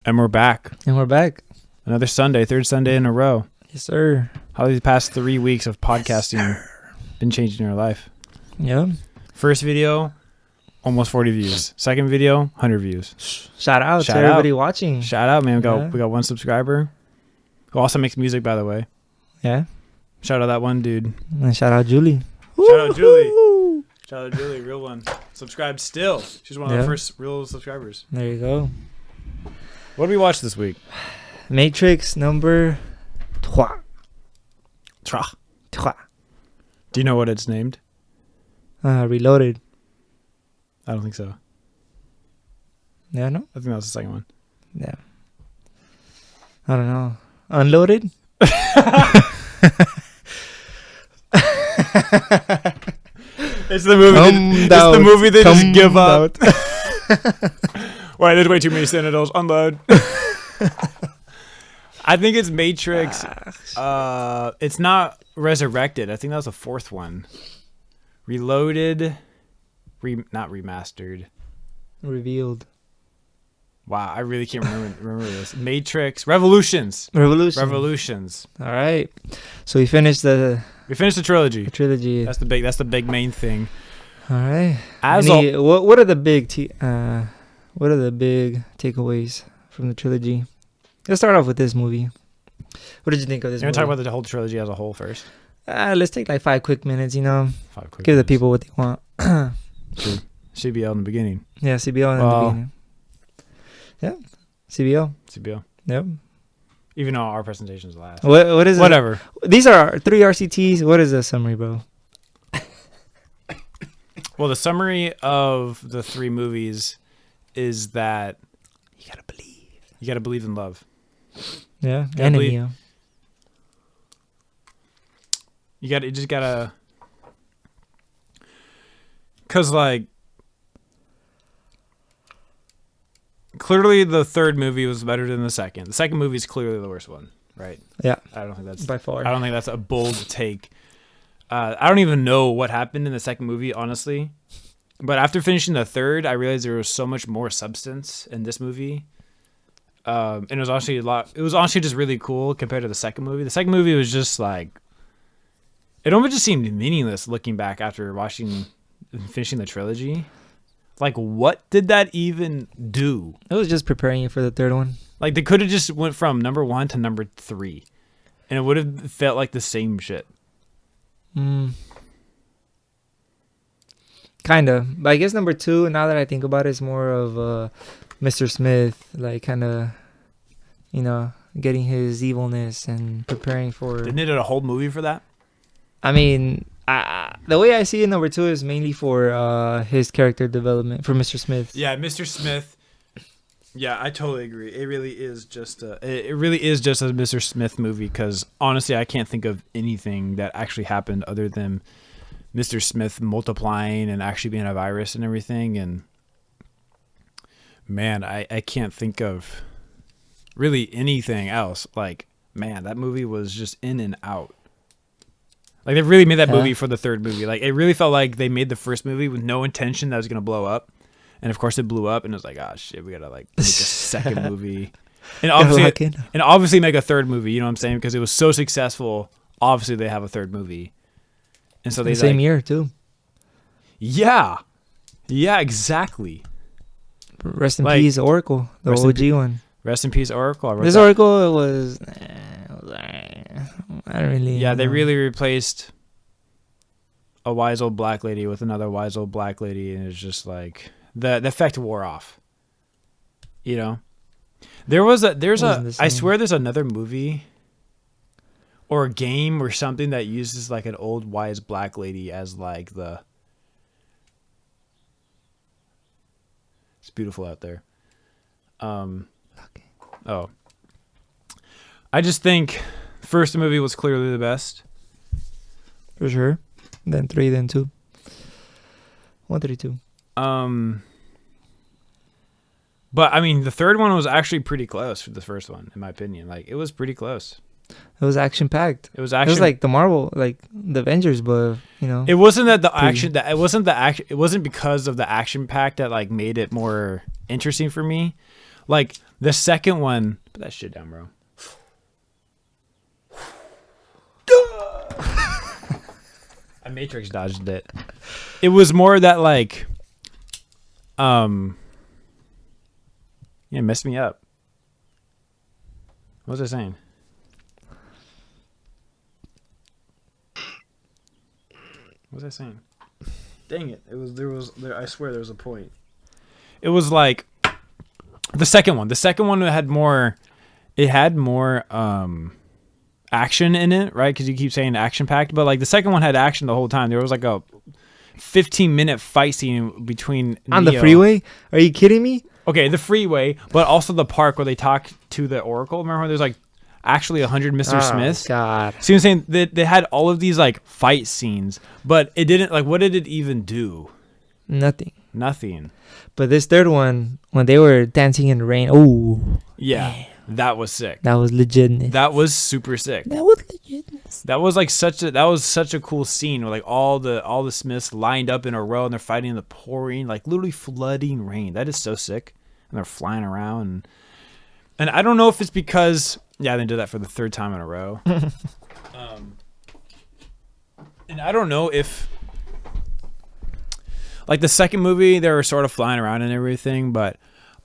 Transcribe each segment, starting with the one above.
And we're back. Another Sunday, third Sunday in a row. Yes, sir. How these past 3 weeks of podcasting been changing your life? Yeah. First video, almost 40 views. Second video, 100 views. Shout out to everybody watching. Shout out, man. We got one subscriber who also makes music, by the way. Yeah. Shout out that one dude. And shout out Julie. Shout out Julie. Shout out Julie, real one. Subscribed still. She's one of the first real subscribers. There you go. What did we watch this week? Matrix number 3. Do you know what it's named? Reloaded. I don't think so. Yeah, no? I think that was the second one. Yeah. I don't know. Unloaded? It's the movie they just give up. Wait, there's way too many senators. Unload. I think it's Matrix. It's not Resurrected. I think that was the fourth one. Reloaded. Not remastered. Revealed. Wow, I really can't remember this. Matrix. Revolutions. All right. So we finished the trilogy. That's the big main thing. All right. What are the big takeaways from the trilogy? Let's start off with this movie. What did you think of this movie? You want to talk about the whole trilogy as a whole first? Let's take like 5 quick minutes, Give minutes. the people what they want. Sure. CBL in the beginning. Yeah, CBL in the beginning. Yeah, CBL. Yep. Even though our presentation's last. What is it? Whatever. These are 3 RCTs. What is the summary, bro? Well, the summary of the 3 movies is that you gotta believe. You gotta believe in love. Yeah, and in you. You just gotta, cause like clearly the third movie was better than the second. The second movie is clearly the worst one, right? Yeah, I don't think that's by far. I don't think that's a bold take. I don't even know what happened in the second movie, honestly. But after finishing the third, I realized there was so much more substance in this movie. And it was actually it was honestly just really cool compared to the second movie. The second movie was just like, it almost just seemed meaningless looking back after finishing the trilogy. Like, what did that even do? It was just preparing you for the third one. Like, they could have just went from number 1 to number 3, and it would have felt like the same shit. Kind of. But I guess number 2, now that I think about it, is more of Mr. Smith, like kind of, getting his evilness and preparing for... Didn't it a whole movie for that? I mean, the way I see it, number 2 is mainly for his character development, for Mr. Smith. Yeah, Mr. Smith. Yeah, I totally agree. It really is just a Mr. Smith movie, because honestly, I can't think of anything that actually happened other than Mr. Smith multiplying and actually being a virus and everything. And man, I can't think of really anything else. Like, man, that movie was just in and out. Like, they really made that movie for the third movie. Like, it really felt like they made the first movie with no intention that it was going to blow up. And, of course, it blew up. And it was like, oh, shit, we got to, like, make a second movie. And obviously make a third movie, you know what I'm saying? Because it was so successful, obviously they have a third movie. And so they... The same year, too. Yeah. Yeah, exactly. Rest in peace, Oracle. The OG one. Rest in peace, Oracle. Oracle was... I don't really... Yeah, they really replaced a wise old black lady with another wise old black lady, and it's just like the effect wore off. I swear there's another movie or a game or something that uses like an old wise black lady as like the... It's beautiful out there. Oh. I just think first movie was clearly the best. For sure. Then 3, then 2. 1, 3, 2. But I mean, the third one was actually pretty close to the first one, in my opinion. Like, it was pretty close. It was action packed. It was like the Marvel, like the Avengers, but it wasn't that the action that it wasn't because of the action pack that like made it more interesting for me. Like the second one, put that shit down, bro. I Matrix dodged it. It was more that like, yeah, it messed me up. What was I saying? What was I saying? Dang it! I swear there was a point. It was like the second one. The second one had more. It had more action in it, right? Because you keep saying action packed, but like the second one had action the whole time. There was like a 15-minute fight scene between on Neo. the freeway. Are you kidding me? Okay, the freeway, but also the park where they talk to the Oracle. Remember, there's like actually 100 Mr. Smiths. God. See what I'm saying? They had all of these like fight scenes, but it didn't like. What did it even do? Nothing. Nothing. But this third one, when they were dancing in the rain, oh Yeah, damn. that was sick. That was legitness. That was super sick. That was legitness. That was like such a cool scene where like all the Smiths lined up in a row and they're fighting in the pouring, like literally flooding rain. That is so sick. And they're flying around and I don't know if it's because they did that for the third time in a row. And I don't know if like the second movie they were sort of flying around and everything, but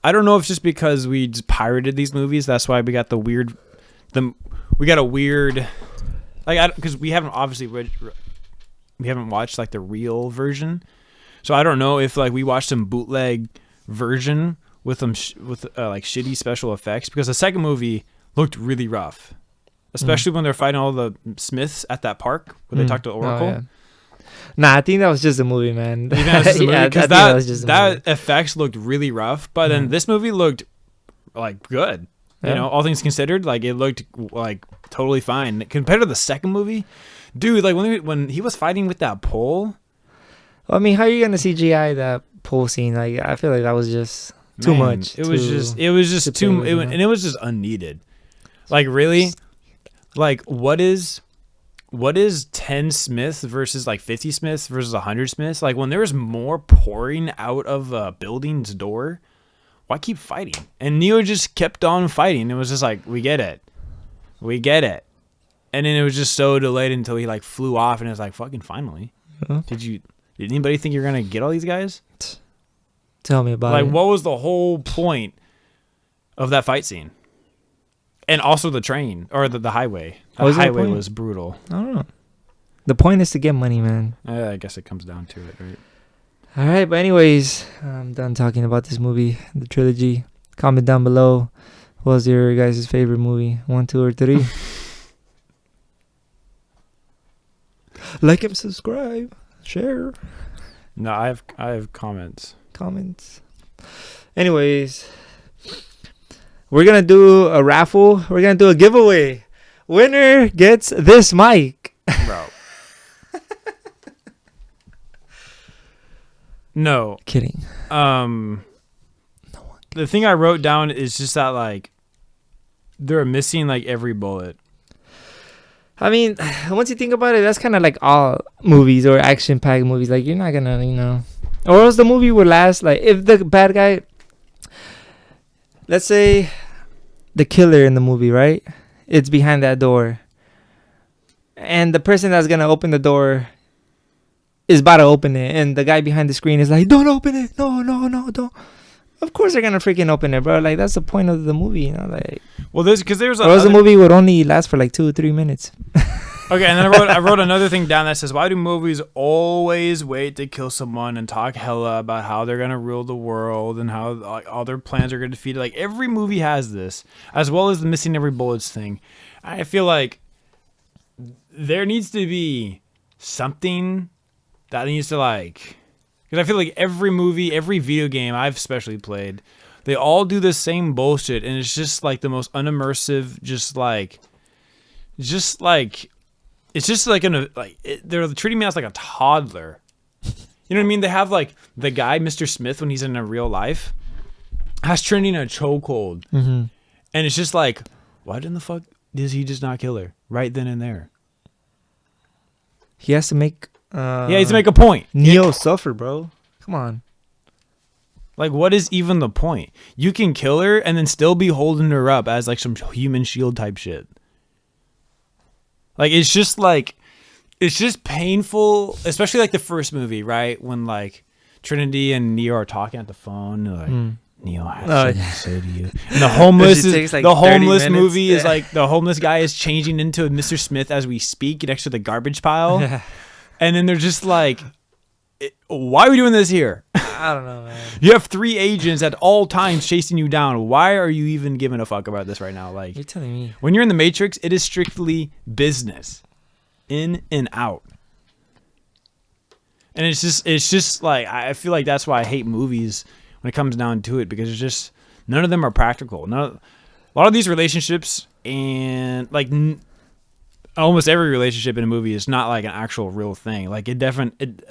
I don't know if it's just because we just pirated these movies. That's why we got a weird like because we haven't obviously we haven't watched like the real version, so I don't know if like we watched some bootleg version with them with like shitty special effects, because the second movie looked really rough, especially when they're fighting all the Smiths at that park where they talk to Oracle. Oh, yeah. Nah, I think that was just a movie, man. You think that's just a movie? Yeah, Because that was just a movie. that effects looked really rough, but then this movie looked like good. Yeah. You know, all things considered, like it looked like totally fine compared to the second movie. Dude, like when he was fighting with that pole. I mean, how are you gonna CGI that pole scene? Like, I feel like that was just too much. It was just too, and it was just unneeded. Like really, like what is 10 Smiths versus like 50 Smiths versus 100 Smiths? Like when there was more pouring out of a building's door, why keep fighting? And Neo just kept on fighting. It was just like, we get it. And then it was just so delayed until he like flew off, and it was like, fucking finally. Huh? Did anybody think you're gonna get all these guys? Tell me about it. Like, what was the whole point of that fight scene? And also the train or the highway. The highway was brutal. I don't know. The point is to get money, man. I guess it comes down to it, right? All right, but anyways, I'm done talking about this movie, the trilogy. Comment down below. What was your guys' favorite movie? 1, 2, or 3? Like and subscribe. Share. No, I have comments. Anyways, we're gonna do a raffle. We're gonna do a giveaway. Winner gets this mic. Bro. No. Kidding. The thing I wrote down is just that like they're missing like every bullet. I mean, once you think about it, that's kind of like all movies or action-packed movies. Like, you're not gonna, or else the movie would last. Like, if the bad guy, let's say the killer in the movie, right? It's behind that door. And the person that's gonna open the door is about to open it. And the guy behind the screen is like, don't open it. No, don't. Of course they're gonna freaking open it, bro. Like, that's the point of the movie, like. Well, there's a. Or else the movie would only last for like 2 or 3 minutes. Okay, and then I wrote another thing down that says, why do movies always wait to kill someone and talk hella about how they're gonna rule the world and how like, all their plans are gonna defeat it? Like every movie has this, as well as the missing every bullets thing. I feel like there needs to be something that needs to like. Because I feel like every movie, every video game I've especially played, they all do the same bullshit, and it's just like the most unimmersive. They're treating me as like a toddler. You know what I mean? They have like the guy, Mr. Smith, when he's in a real life, has trending a chokehold, and it's just like, why didn't the fuck does he just not kill her right then and there? He has to make. He has to make a point. Neo suffer, bro. Come on. Like, what is even the point? You can kill her and then still be holding her up as like some human shield type shit. Like, it's just painful, especially like the first movie, right? When like Trinity and Neo are talking at the phone, like Neo has something to say to you. And the homeless movie is like the homeless guy is changing into Mr. Smith as we speak next to the garbage pile. Yeah. And then they're just like, why are we doing this here? I don't know, man. You have 3 agents at all times chasing you down. Why are you even giving a fuck about this right now? Like, You're telling me. when you're in the Matrix, it is strictly business, in and out. And it's just like, I feel like that's why I hate movies when it comes down to it, because it's just none of them are practical. A lot of these relationships and like almost every relationship in a movie is not like an actual real thing. Like it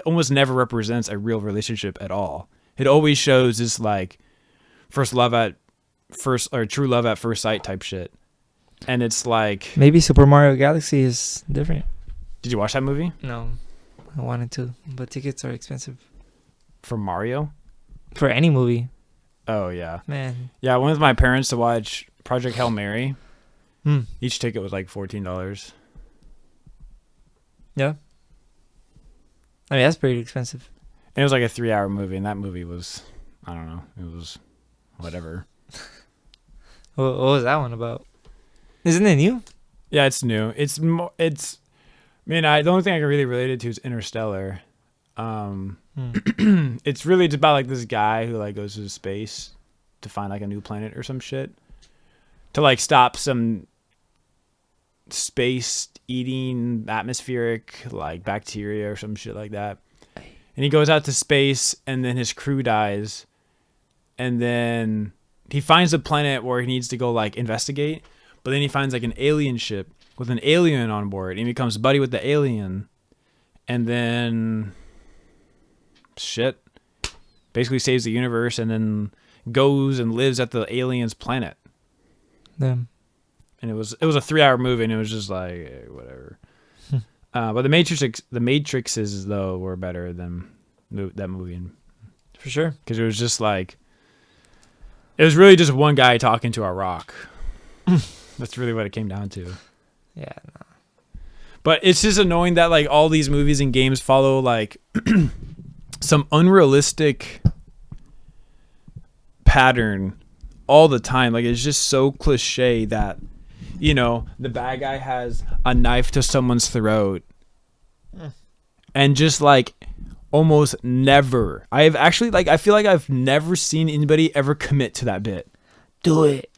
almost never represents a real relationship at all. It always shows this like true love at first sight type shit. And it's like, Maybe Super Mario Galaxy is different. did you watch that movie No, I wanted to, but tickets are expensive for Mario? for any movie. Oh yeah. Man. Yeah, I went with my parents to watch Project Hail Mary. Hmm. Each ticket was like $14. Yeah. I mean, that's pretty expensive. And it was like a 3-hour movie, and that movie was, I don't know, it was whatever. What was that one about? Isn't it new? Yeah, it's new. The only thing I can really relate it to is Interstellar. It's really just about like this guy who like goes to space to find like a new planet or some shit to like stop some space eating atmospheric like bacteria or some shit like that. And he goes out to space, and then his crew dies, and then he finds a planet where he needs to go like investigate, but then he finds like an alien ship with an alien on board, and he becomes buddy with the alien, and then shit basically saves the universe, and then goes and lives at the alien's planet. Them. And it was a 3-hour movie, and it was just like whatever. But the Matrixes though were better than that movie, For sure. because it was just like, it was really just one guy talking to a rock. That's really what it came down to. Yeah. But it's just annoying that like all these movies and games follow like some unrealistic pattern all the time. Like it's just so cliche that, you know, the bad guy has a knife to someone's throat, and just like almost never. I feel like I've never seen anybody ever commit to that bit. Do it.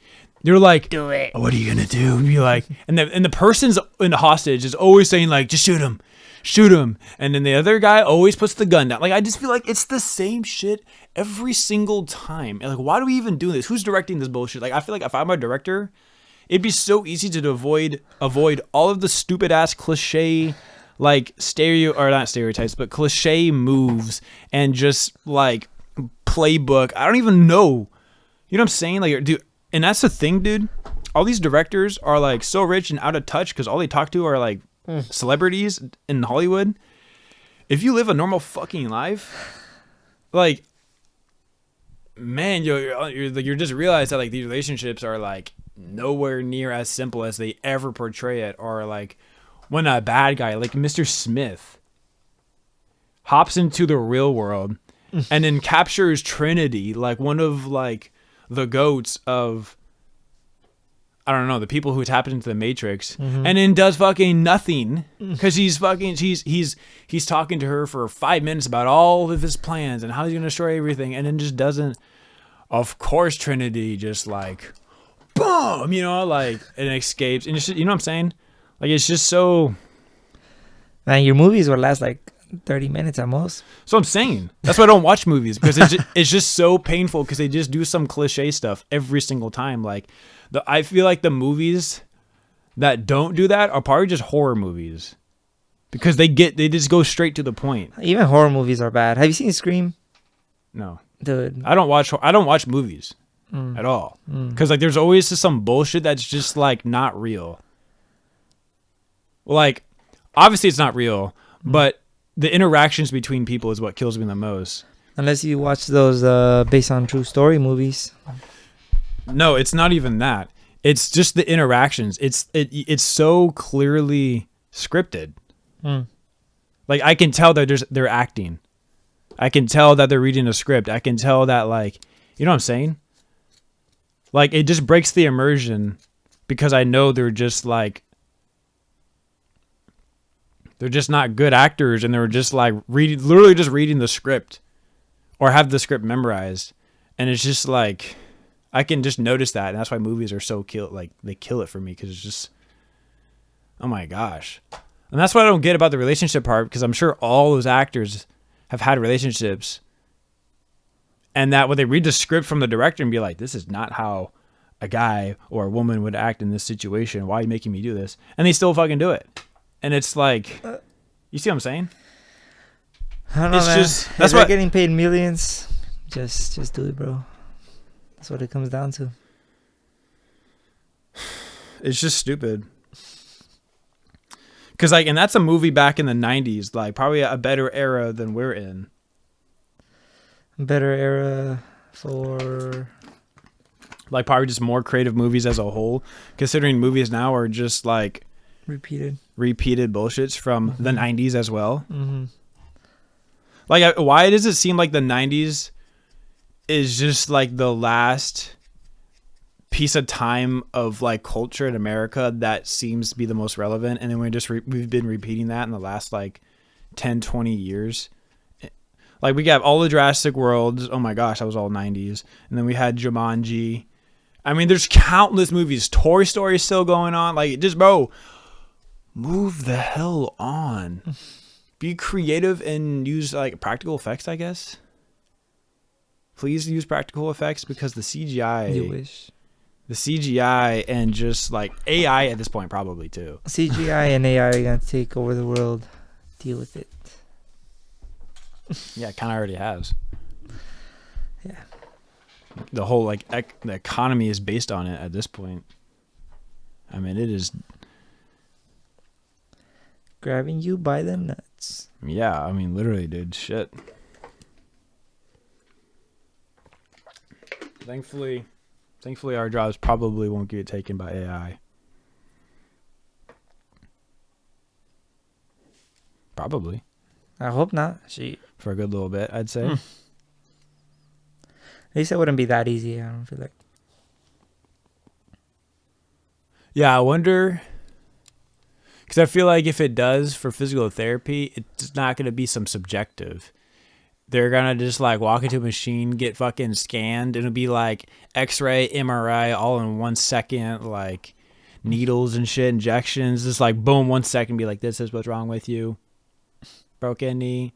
You're like, Do it. what are you gonna do? And you're like, and the person's in the hostage is always saying like, just shoot him, and then the other guy always puts the gun down. Like I just feel like it's the same shit every single time. And like, why do we even do this? Who's directing this bullshit? Like I feel like if I'm a director, it'd be so easy to avoid all of the stupid ass cliche, like not stereotypes, but cliche moves and just like playbook. I don't even know. You know what I'm saying? Like, dude, and that's the thing, dude. All these directors are like so rich and out of touch because all they talk to are like celebrities in Hollywood. If you live a normal fucking life, like, man, you're just realize that like these relationships are like nowhere near as simple as they ever portray it. Or like when a bad guy like Mr. Smith hops into the real world and then captures Trinity, like one of like the goats of, I don't know, the people who tapped into the Matrix, and then does fucking nothing because he's talking to her for 5 minutes about all of his plans and how he's gonna destroy everything, and then just doesn't. Of course, Trinity just like, boom, you know, like, and escapes, and just, you know what I'm saying? Like it's just so. Man, your movies will last like 30 minutes at most. So I'm saying that's why I don't watch movies, because it's just so painful because they just do some cliche stuff every single time. Like I feel like the movies that don't do that are probably just horror movies, because they just go straight to the point. Even horror movies are bad. Have you seen Scream? No, Dude. I don't watch movies at all, because like there's always just some bullshit that's just like not real. Like obviously it's not real, but the interactions between people is what kills me the most. Unless you watch those based on true story movies. No, it's not even that. It's just the interactions. It's so clearly scripted. Like I can tell that they're acting. I can tell that they're reading a script. I can tell that, like, you know what I'm saying? Like, it just breaks the immersion because I know they're just like, they're just not good actors, and they're just like literally just reading the script or have the script memorized. And it's just like, I can just notice that. And that's why movies are so they kill it for me, because it's just, oh my gosh. And that's what I don't get about the relationship part, because I'm sure all those actors have had relationships, and that when they read the script from the director and be like, this is not how a guy or a woman would act in this situation. Why are you making me do this? And they still fucking do it. And it's like, you see what I'm saying? I don't know, it's man. Just, if that's they're what getting paid millions, just do it, bro. That's what it comes down to. It's just stupid. Because, like, and that's a movie back in the 90s, like, probably a better era than we're in. Better era for... Like, probably just more creative movies as a whole, considering movies now are just, like... Repeated bullshits from the 90s as well. Mm-hmm. Like, why does it seem like the 90s is just, like, the last piece of time of, like, culture in America that seems to be the most relevant, and then we've been repeating that in the last, like, 10, 20 years. Like, we got all the Jurassic Worlds. Oh my gosh, that was all 90s. And then we had Jumanji. I mean, there's countless movies. Toy Story is still going on. Like, just, bro, move the hell on. Be creative and use, like, practical effects, I guess. Please use practical effects, because the CGI... You wish. The CGI and just, like, AI at this point probably, too. CGI and AI are going to take over the world. Deal with it. Yeah, it kind of already has. Yeah. The whole, like, the economy is based on it at this point. I mean, it is... Grabbing you by the nuts. Yeah, I mean, literally, dude. Shit. Thankfully, our jobs probably won't get taken by AI. Probably. I hope not. For a good little bit, I'd say. At least it wouldn't be that easy. I don't feel like. Yeah, I wonder... Because I feel like if it does for physical therapy, it's not going to be some subjective. They're going to just, like, walk into a machine, get fucking scanned, and it'll be like X-ray, MRI, all in 1 second, like needles and shit, injections. Just like, boom, 1 second, be like, this is what's wrong with you. Broken knee.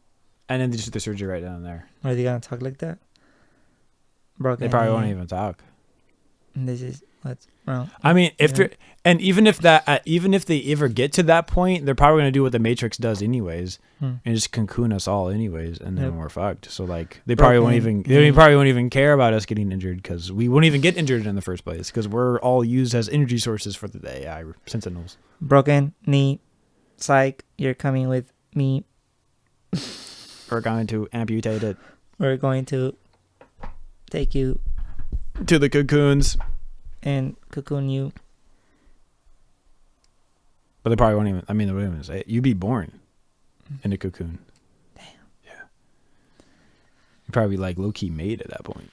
And then they just do the surgery right down there. Are they going to talk like that? Broken They probably knee. won't even talk. This is what's wrong. I mean, even if they ever get to that point, they're probably gonna do what the Matrix does anyways, and just cocoon us all anyways, and then we're fucked. So, like, they probably won't even care about us getting injured, because we won't even get injured in the first place, because we're all used as energy sources for the AI sentinels. Broken knee, psych. You're coming with me. We're going to amputate it. We're going to take you to the cocoons. And cocoon you. But they probably won't even... I mean, they won't even say it. You'd be born in a cocoon. Damn. Yeah. You'd probably, like, low-key made at that point.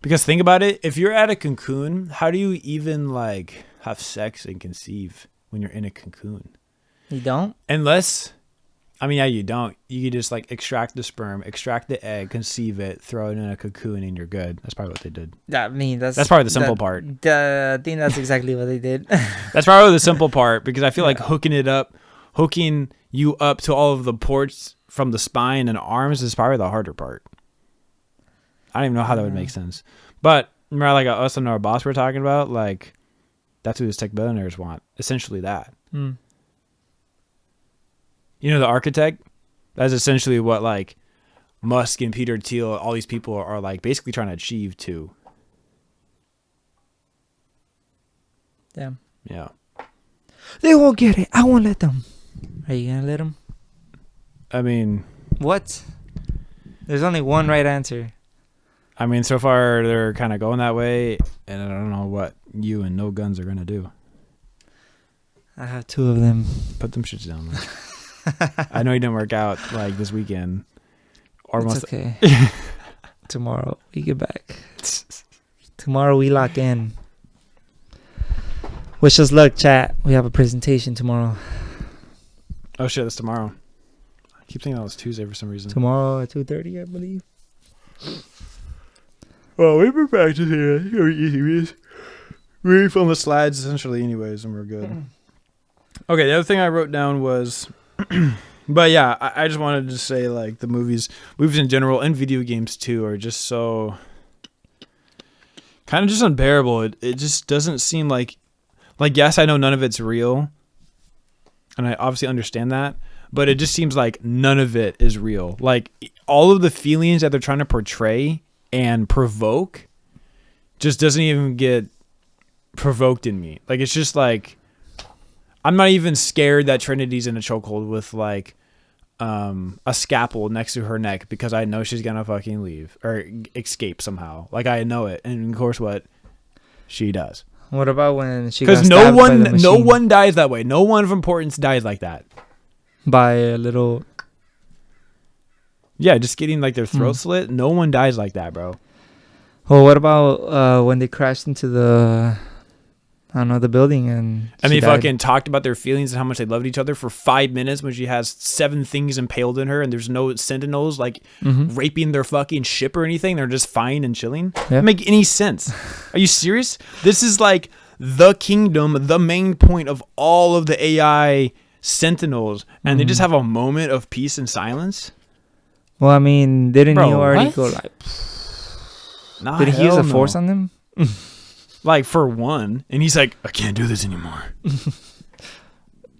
Because think about it. If you're at a cocoon, how do you even, like, have sex and conceive when you're in a cocoon? You don't? Unless... I mean, yeah, you don't. You could just, like, extract the sperm, extract the egg, conceive it, throw it in a cocoon, and you're good. That's probably what they did. That's probably the simple part. I think that's exactly what they did. That's probably the simple part, because I feel like hooking you up to all of the ports from the spine and arms is probably the harder part. I don't even know how that would make sense. But remember, like, us and our boss were talking about, like, that's what these tech billionaires want. Essentially that. You know, the architect? That's essentially what, like, Musk and Peter Thiel, all these people are, like, basically trying to achieve too. Damn. Yeah. They won't get it. I won't let them. Are you gonna let them? I mean, What? There's only one right answer. I mean, so far they're kind of going that way, and I don't know what you and no guns are gonna do. I have 2 of them. Put them shits down. I know you didn't work out like this weekend. Or It's okay. Tomorrow we get back. Tomorrow we lock in. Wish us luck, chat. We have a presentation tomorrow. Oh shit, that's tomorrow. I keep thinking that was Tuesday for some reason. Tomorrow at 2:30, I believe. Well, we were practicing it. Very easy. We film the slides essentially anyways, and we're good. Okay, the other thing I wrote down was... But yeah, I just wanted to say, like, the movies in general and video games too are just so kind of just unbearable. It just doesn't seem like yes, I know none of it's real, and I obviously understand that, but it just seems like none of it is real. Like, all of the feelings that they're trying to portray and provoke just doesn't even get provoked in me. Like, it's just like I'm not even scared that Trinity's in a chokehold with like a scalpel next to her neck because I know she's gonna fucking leave or escape somehow. Like, I know it, and of course, what she does. What about when she? Because no one dies that way. No one of importance dies like that. By a little. Yeah, just getting like their throat slit. No one dies like that, bro. Well, what about when they crashed into the the building and they fucking talked about their feelings and how much they loved each other for 5 minutes when she has 7 things impaled in her and there's no sentinels like raping their fucking ship or anything. They're just fine and chilling. Yeah. Doesn't make any sense. Are you serious? This is like the kingdom, the main point of all of the AI sentinels, and they just have a moment of peace and silence. Well, I mean, didn't you already go like? Nah, did he use a force on them? Like, for one, and he's like, I can't do this anymore.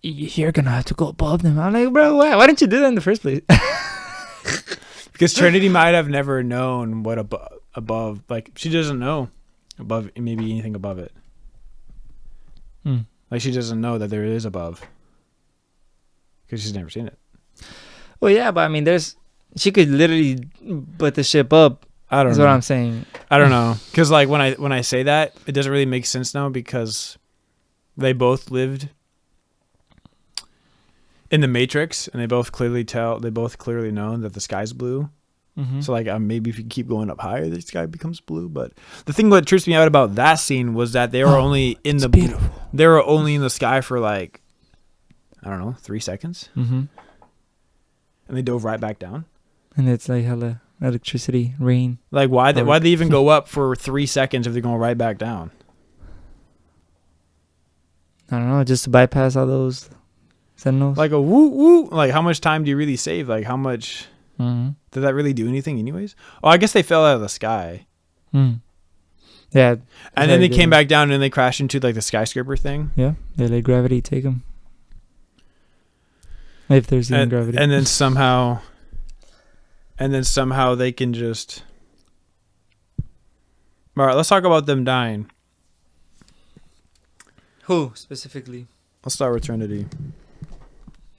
You're gonna have to go above them. I'm like, bro, why didn't you do that in the first place? Because Trinity might have never known what above, like, she doesn't know above, maybe anything above it. Like, she doesn't know that there is above. Because she's never seen it. Well, yeah, but I mean, she could literally put the ship up. I don't know. That's what I'm saying. I don't know. Because, like, when I say that, it doesn't really make sense now because they both lived in the Matrix and they both clearly know that the sky's blue. So, like, maybe if you keep going up higher, the sky becomes blue. But the thing that trips me out about that scene was that they were only in the sky for, like, I don't know, 3 seconds. And they dove right back down. And it's like hella electricity, rain. Like, why'd they even go up for 3 seconds if they're going right back down? I don't know, just to bypass all those sentinels. Like a woo woo. Like, how much time do you really save? Like, how much did that really do anything anyways? Oh, I guess they fell out of the sky. Yeah. And then they came back down and they crashed into like the skyscraper thing. Yeah, they let gravity take them. If there's even gravity. And then somehow they can just... All right, let's talk about them dying. Who specifically? I'll start with Trinity.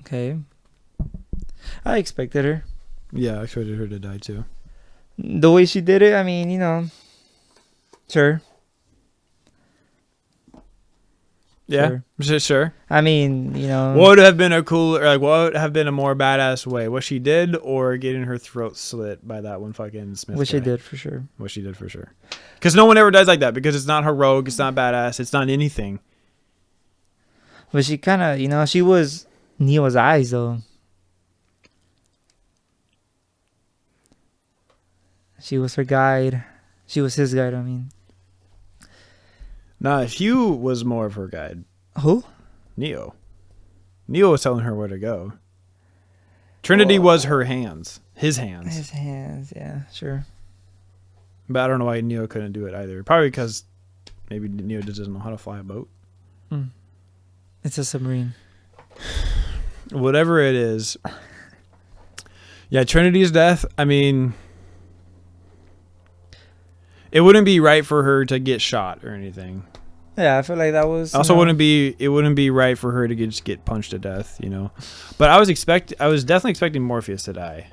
Okay. I expected her. Yeah, I expected her to die too. The way she did it, I mean, sure. Yeah, sure. I mean, what would have been what would have been a more badass way? What she did, or getting her throat slit by that one fucking Smith? What she did for sure. What she did for sure. Because no one ever dies like that. Because it's not heroic. It's not badass. It's not anything. But she kind of, she was Neo's eyes though. She was her guide. She was his guide. I mean. Nah, Hugh was more of her guide. Who? Neo. Neo was telling her where to go. Trinity was her hands. His hands. His hands, yeah, sure. But I don't know why Neo couldn't do it either. Probably because maybe Neo just doesn't know how to fly a boat. It's a submarine. Whatever it is. Yeah, Trinity's death, I mean... It wouldn't be right for her to get shot or anything. Yeah, I feel like that was. Also, it wouldn't be right for her to just get punched to death, But I was definitely expecting Morpheus to die.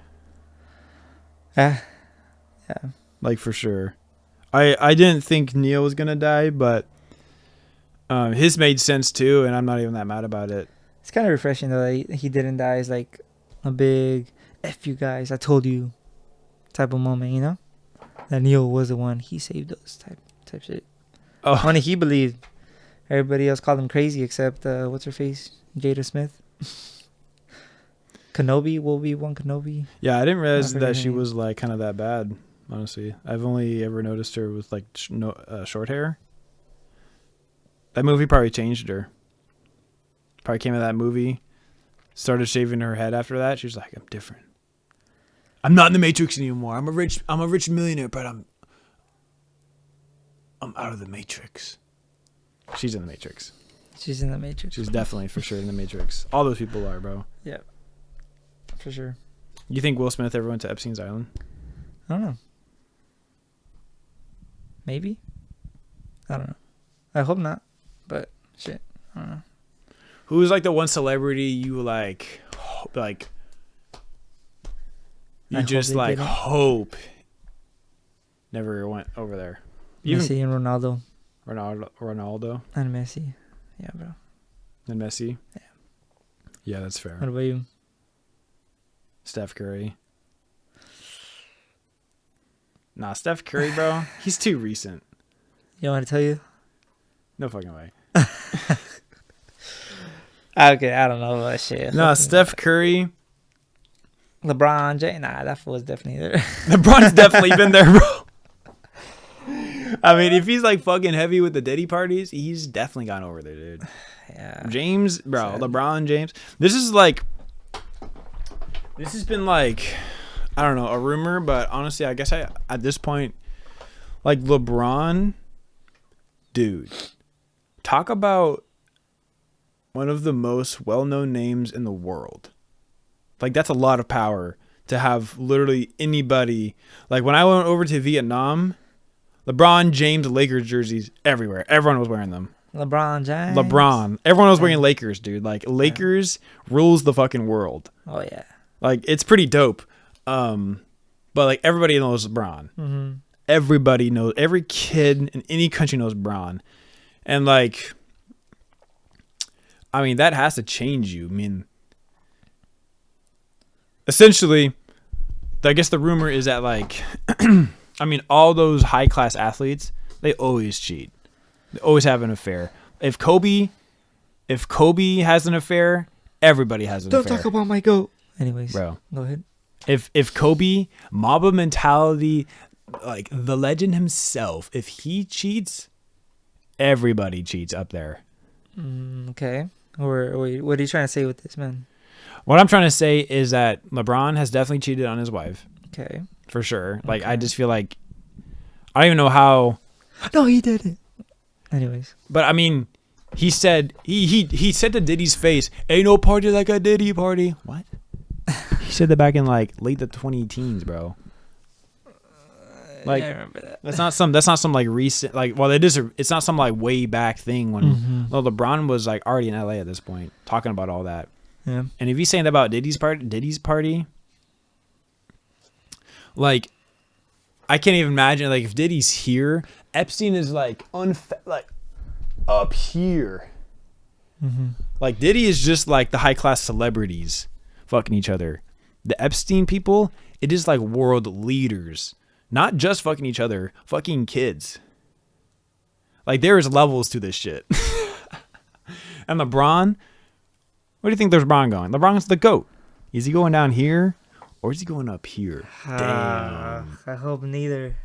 Yeah. Like for sure. I didn't think Neo was gonna die, but his made sense too, and I'm not even that mad about it. It's kind of refreshing though that he didn't die. It's like a big "F you guys, I told you" type of moment, you know? That Neo was the one. He saved us type shit. Oh, Only he believed. Everybody else called him crazy except what's her face? Jada Smith. Kenobi will be one Kenobi. yeah, I didn't realize forget that her she name. was like kind of that bad. Honestly, I've only ever noticed her with like short hair. That movie probably changed her. Probably came out of that movie, started shaving her head after that. She was like, "I'm different. I'm not in the Matrix anymore. I'm a rich millionaire, but I'm out of the Matrix." She's in the Matrix. She's in the Matrix. She's definitely for sure in the Matrix. All those people are, bro. Yeah, for sure. You think Will Smith ever went to Epstein's Island? I don't know. Maybe. I don't know. I hope not. But shit, I don't know. Who's like the one celebrity you like you I just hope they like didn't. hope never went over there? Even Messi and Ronaldo Ronaldo and Messi. Yeah, bro. and Messi. Yeah, that's fair. What about you? Steph Curry. Nah, Steph Curry, bro. He's too recent. You want me to tell you? No fucking way. Okay, I don't know about shit. No, Steph Curry. LeBron James. Nah, that fool was definitely there. LeBron's definitely been there, bro. I mean, if he's like fucking heavy with the Diddy parties, he's definitely gone over there, dude. Yeah. James, bro, Sad. LeBron James. This has been like, I don't know, a rumor, but honestly, I guess at this point, like LeBron, dude, talk about one of the most well-known names in the world. Like, that's a lot of power to have literally anybody. Like, when I went over to Vietnam, LeBron James Lakers jerseys everywhere. Everyone was wearing them. LeBron James. Everyone was wearing Lakers, dude. Like, Lakers rules the fucking world. Oh yeah. Like, it's pretty dope. But like, everybody knows LeBron. Mm-hmm. Everybody knows. Every kid in any country knows LeBron. And like, I mean, that has to change you. I mean, essentially, I guess the rumor is that like, I mean, all those high class athletes, they always cheat. They always have an affair. If Kobe has an affair, everybody has an affair. Don't talk about my goat. Anyways, Bro. go ahead. If Kobe, Mamba mentality, like the legend himself, if he cheats, everybody cheats up there. Okay. Or wait, what are you trying to say with this, man? What I'm trying to say is that LeBron has definitely cheated on his wife, Okay. for sure. Like, Okay. I just feel like, I don't even know how, No, he didn't. Anyways. but I mean, he said, he said to Diddy's face, "Ain't no party like a Diddy party." What? He said that back in like late the 2010s, bro. Like, yeah, I remember that. that's not some like recent, like, well, it's not some like way back thing when, well, LeBron was like already in LA at this point talking about all that. Yeah. And if he's saying that about Diddy's party, like, I can't even imagine, like, if Diddy's here, Epstein is like like up here. Like, Diddy is just like the high class celebrities fucking each other. The Epstein people, it is like world leaders, not just fucking each other, fucking kids. Like, there is levels to this shit. And LeBron, where do you think there's LeBron going? LeBron's the GOAT. Is he going down here or is he going up here? Damn. I hope neither.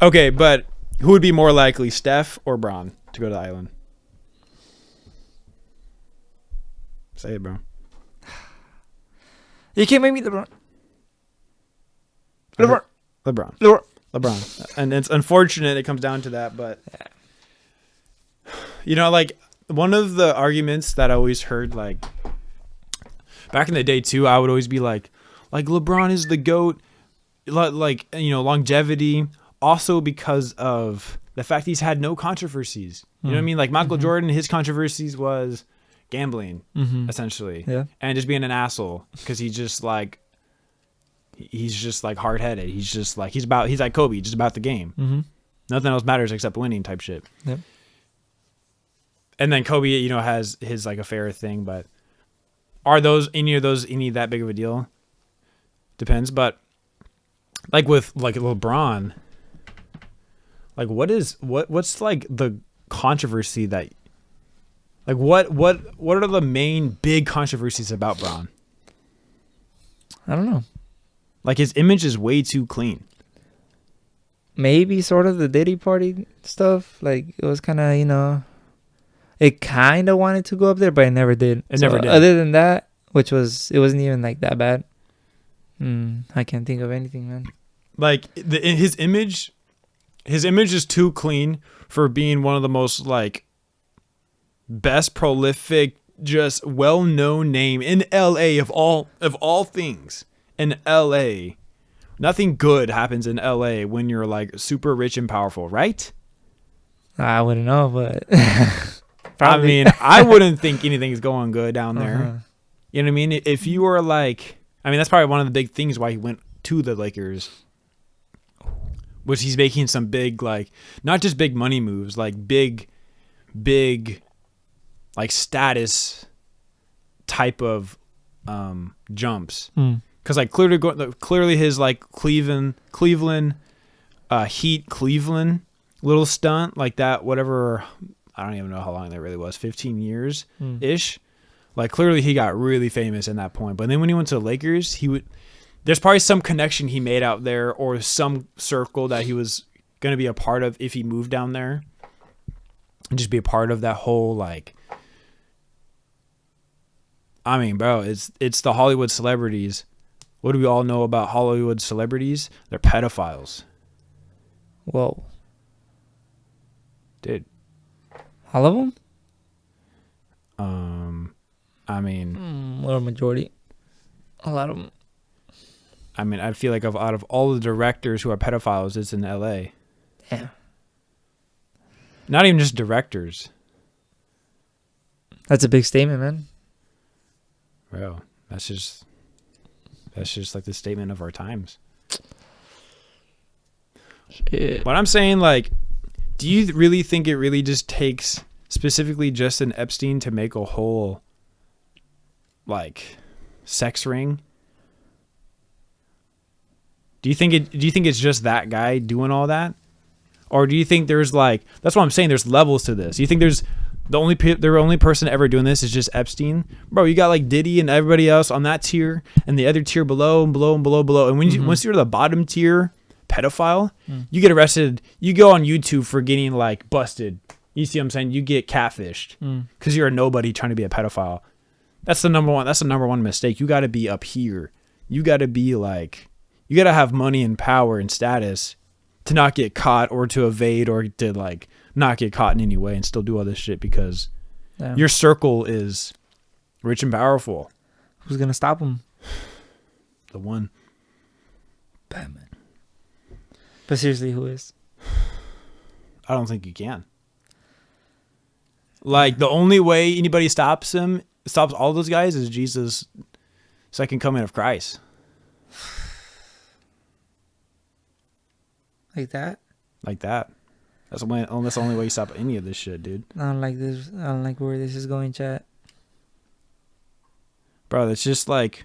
Okay, but who would be more likely, Steph or Bron, to go to the island? Say it, bro. You can't make me LeBron. LeBron. And it's unfortunate it comes down to that, but you know, like, one of the arguments that I always heard, like, back in the day too, I would always be like LeBron is the GOAT, like, you know, longevity, also because of the fact he's had no controversies. You know what I mean? Like, Michael Jordan, his controversies was gambling, essentially. Yeah. And just being an asshole because he just, like, He's just like hard headed. He's just like he's like Kobe, just about the game. Mm-hmm. Nothing else matters except winning type shit. Yep. And then Kobe, you know, has his like affair thing, but are any that big of a deal? Depends, but like with like LeBron, like what's like the controversy that like what are the main big controversies about Bron? I don't know. Like his image is way too clean. Maybe sort of the Diddy party stuff. Like it was kind of, you know, it kind of wanted to go up there, but it never did. It never did. Other than that, it wasn't even like that bad. I can't think of anything, man. Like his image is too clean for being one of the most like best prolific, just well-known name in LA of all things. In LA, nothing good happens in LA when you're like super rich and powerful, right? I wouldn't know, but I mean, I wouldn't think anything's going good down there. Uh-huh. You know what I mean? If you were like, I mean, that's probably one of the big things why he went to the Lakers, was he's making some big, like, not just big money moves, like big, like status type of jumps. Because like clearly his like Cleveland Heat Cleveland little stunt like that, whatever, I don't even know how long that really was, 15 years ish. Like clearly he got really famous in that point. But then when he went to the Lakers, there's probably some connection he made out there or some circle that he was going to be a part of if he moved down there and just be a part of that whole like, I mean, bro, it's the Hollywood celebrities. What do we all know about Hollywood celebrities? They're pedophiles. Whoa. Dude. All of them? I mean... or a majority. A lot of them. I mean, I feel like out of all the directors who are pedophiles, it's in L.A. Yeah. Not even just directors. That's a big statement, man. Bro, that's just like the statement of our times. Shit. What I'm saying, like, do you really think it really just takes specifically just an Epstein to make a whole, like, sex ring? Do you think it's just that guy doing all that? Or do you think there's like, that's what I'm saying, there's levels to this. Do you think there's the only person ever doing this is just Epstein? Bro, you got like Diddy and everybody else on that tier and the other tier below and below and below and below. And when once you're the bottom tier pedophile, you get arrested. You go on YouTube for getting like busted. You see what I'm saying? You get catfished because you're a nobody trying to be a pedophile. That's the number one mistake. You got to be up here. You got to be like, you got to have money and power and status to not get caught or to evade or to like not get caught in any way and still do all this shit because your circle is rich and powerful. Who's going to stop him? The one. Batman. But seriously, who is? I don't think you can. Like, the only way anybody stops all those guys, is Jesus' second coming of Christ. Like that? Like that. That's the only way you stop any of this shit, dude. I don't like this. I don't like where this is going, chat. Bro, it's just like...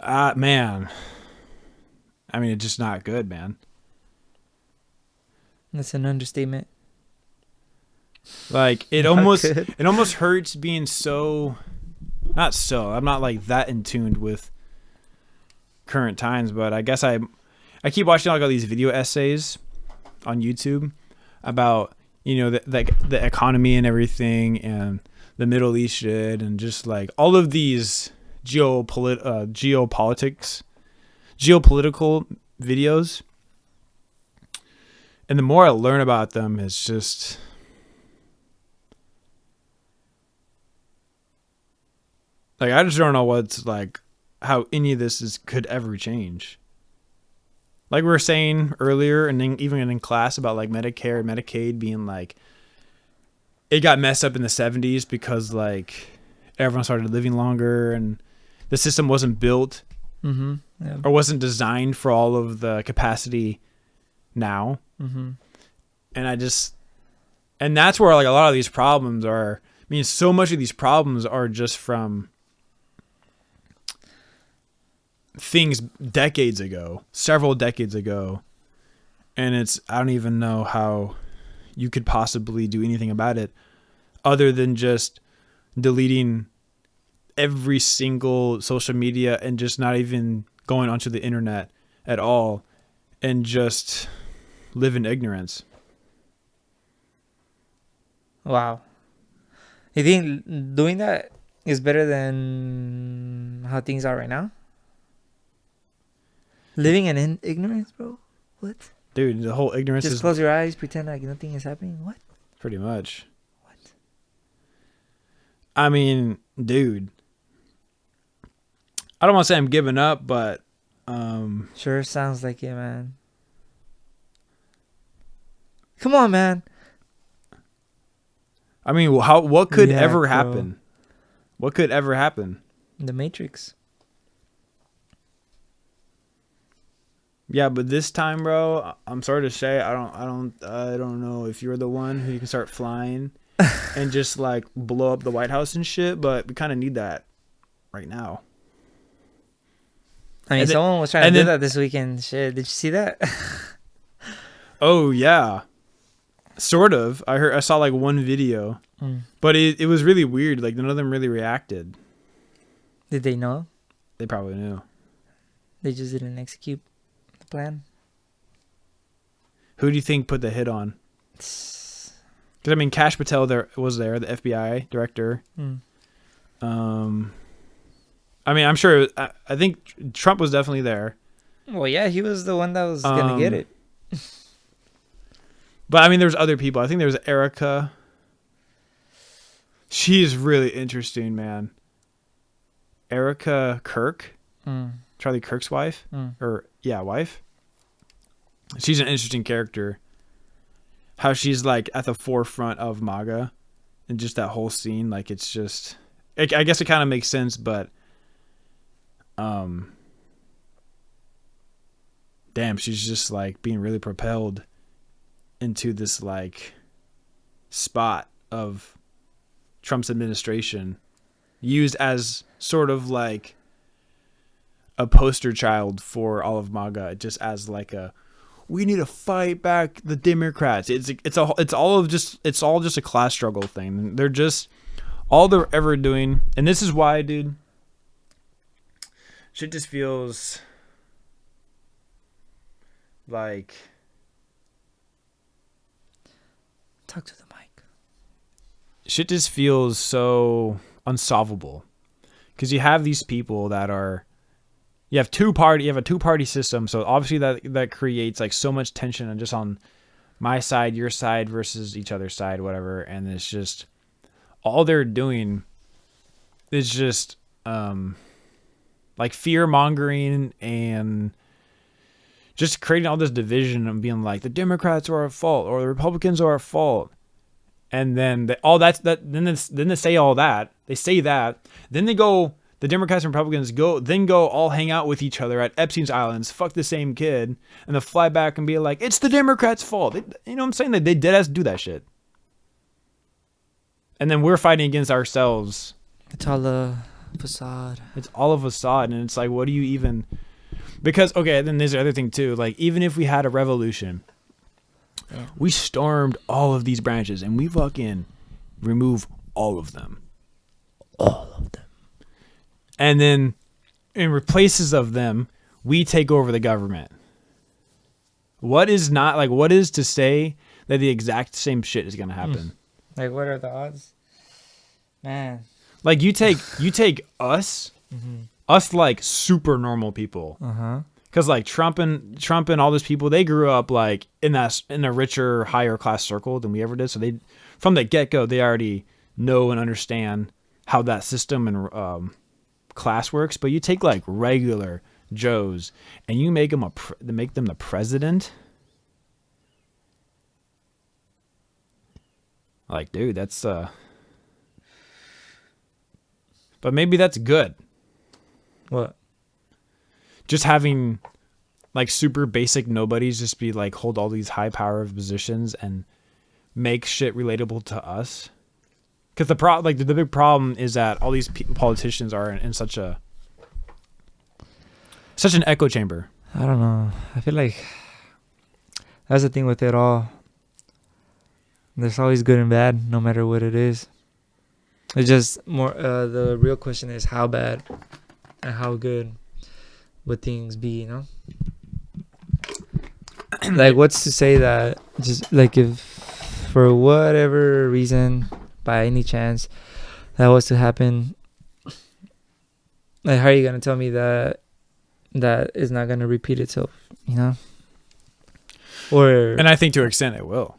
man. I mean, it's just not good, man. That's an understatement. Like, it almost hurts being so... I'm not like that in tune with current times, but I guess I keep watching like all these video essays on YouTube about, you know, the economy and everything and the Middle East shit and just like all of these geopolitical videos. And the more I learn about them, it's just... like, I just don't know what's like, how any of this could ever change. Like we were saying earlier, and then even in class about like Medicare and Medicaid being like, it got messed up in the 70s because like everyone started living longer and the system wasn't built Mm-hmm. Yeah. or wasn't designed for all of the capacity now. Mm-hmm. And that's where like a lot of these problems are. I mean, so much of these problems are just from things decades ago, several decades ago. And I don't even know how you could possibly do anything about it other than just deleting every single social media and just not even going onto the internet at all and just live in ignorance. Wow. You think doing that is better than how things are right now? Living in ignorance, bro? What? Dude, the whole ignorance Just is close your eyes, pretend like nothing is happening? What? pretty much. What? I mean, dude, I don't want to say I'm giving up, but Sure sounds like it, man. Come on, man. I mean, what could Yeah, ever bro. happen? What could ever happen? The Matrix. Yeah, but this time, bro, I'm sorry to say, I don't know if you're the one who can start flying and just like blow up the White House and shit, but we kind of need that right now. I mean, And then- someone was trying to and do then- that this weekend. Shit, did you see that? Oh yeah, sort of. I saw like one video, but it was really weird. Like none of them really reacted. Did they know? They probably knew. They just didn't execute the plan. Who do you think put the hit on? Because I mean, Kash Patel was there, the FBI director. I mean, I'm sure. I think Trump was definitely there. Well, yeah, he was the one that was gonna get it. But I mean, there's other people. I think there was Erica. She's really interesting, man. Erica Kirk, Charlie Kirk's wife, wife. She's an interesting character. How she's like at the forefront of MAGA, and just that whole scene, like it's just. I guess it kind of makes sense, but. Damn, she's just like being really propelled into this like spot of Trump's administration, used as sort of like a poster child for all of MAGA, just as like we need to fight back the Democrats. It's all just a class struggle thing. They're just all they're ever doing, and this is why, dude. Shit just feels like. Talk to the mic. Shit just feels so unsolvable because you have these people that are. You have a two-party system, so obviously that creates like so much tension and just on my side, your side versus each other's side, whatever, and it's just all they're doing is just like fear mongering and just creating all this division and being like the Democrats are at fault or the Republicans are at fault, and then then they say all that, then they go. The Democrats and Republicans go all hang out with each other at Epstein's Islands, fuck the same kid, and they'll fly back and be like, it's the Democrats' fault. You know what I'm saying? They deadass do that shit. And then we're fighting against ourselves. It's all a facade. It's all a facade, and it's like, what do you even... Because, okay, then there's the other thing, too. Like, even if we had a revolution, we stormed all of these branches, and we fucking remove all of them. All of them. And then, in places of them, we take over the government. What is to say that the exact same shit is going to happen? Like, what are the odds? Man. Like, you take us, us like super normal people. Because like Trump and all those people, they grew up like in a richer, higher class circle than we ever did. So they, from the get-go, they already know and understand how that system and class works. But you take like regular Joes and you make them the president. Like, dude, that's but maybe that's good. What? just having like super basic nobodies just be like hold all these high power positions and make shit relatable to us. Because the big problem is that all these politicians are in such an echo chamber. I don't know. I feel like that's the thing with it all. There's always good and bad, no matter what it is. It's just more. The real question is how bad and how good would things be, you know? Like, what's to say that just like if for whatever reason, by any chance, that was to happen, like, how are you gonna tell me that is not gonna repeat itself, you know? Or And I think to an extent it will.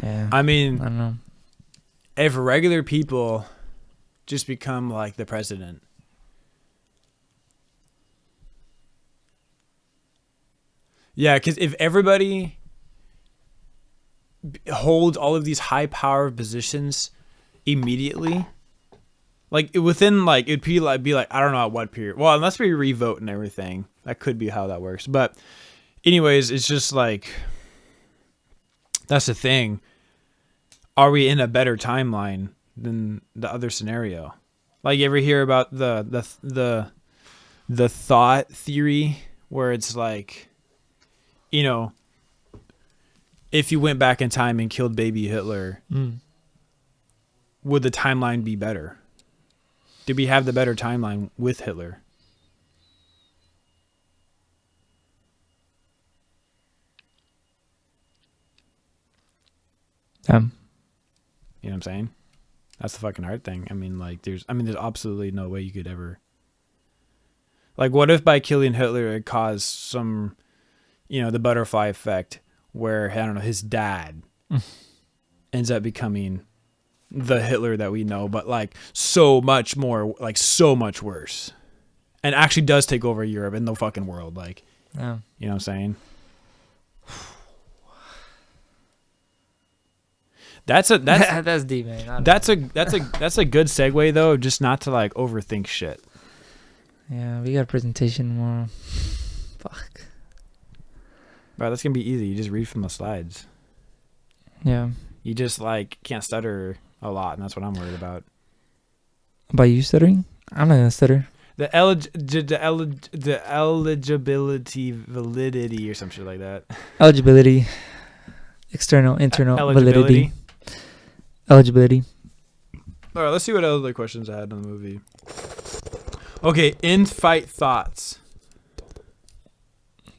yeah, I mean, I don't know. if regular people just become like the president, yeah, because if everybody holds all of these high power positions immediately, like within like it'd be like I don't know at what period. Well, unless we revote and everything, that could be how that works. But anyways, it's just like that's the thing. Are we in a better timeline than the other scenario? Like, you ever hear about the thought theory where it's like, you know, if you went back in time and killed baby Hitler, would the timeline be better? Did we have the better timeline with Hitler? You know what I'm saying? That's the fucking hard thing. I mean, like, there's absolutely no way you could ever. Like, what if by killing Hitler it caused some, you know, the butterfly effect where, I don't know, his dad ends up becoming the Hitler that we know, but like so much more, like so much worse, and actually does take over Europe and the fucking world. Like, Yeah. you know what I'm saying? That's That's deep, man. that's a good segue though, just not to like overthink shit. Yeah, we got a presentation tomorrow. Fuck. Bro, that's gonna be easy. You just read from the slides. Yeah. You just like can't stutter a lot, and that's what I'm worried about. About you stuttering? I'm not gonna stutter. The eligibility validity or some shit like that. Eligibility. External, internal Eligibility. validity. Eligibility. All right, let's see what other questions I had in the movie. Okay, in-fight thoughts.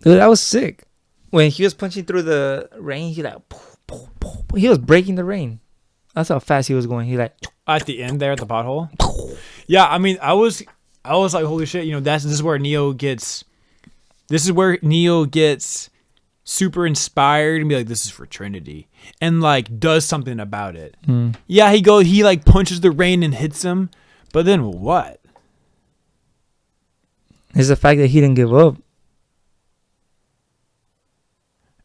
Dude, that was sick. When he was punching through the rain, he like, he was breaking the rain. That's how fast he was going. He like, At the end there at the pothole. Yeah, I mean, I was like, holy shit, you know, this is where Neo gets super inspired and be like, this is for Trinity, and like does something about it. Yeah, he like punches the rain and hits him, but then what? it's the fact that he didn't give up.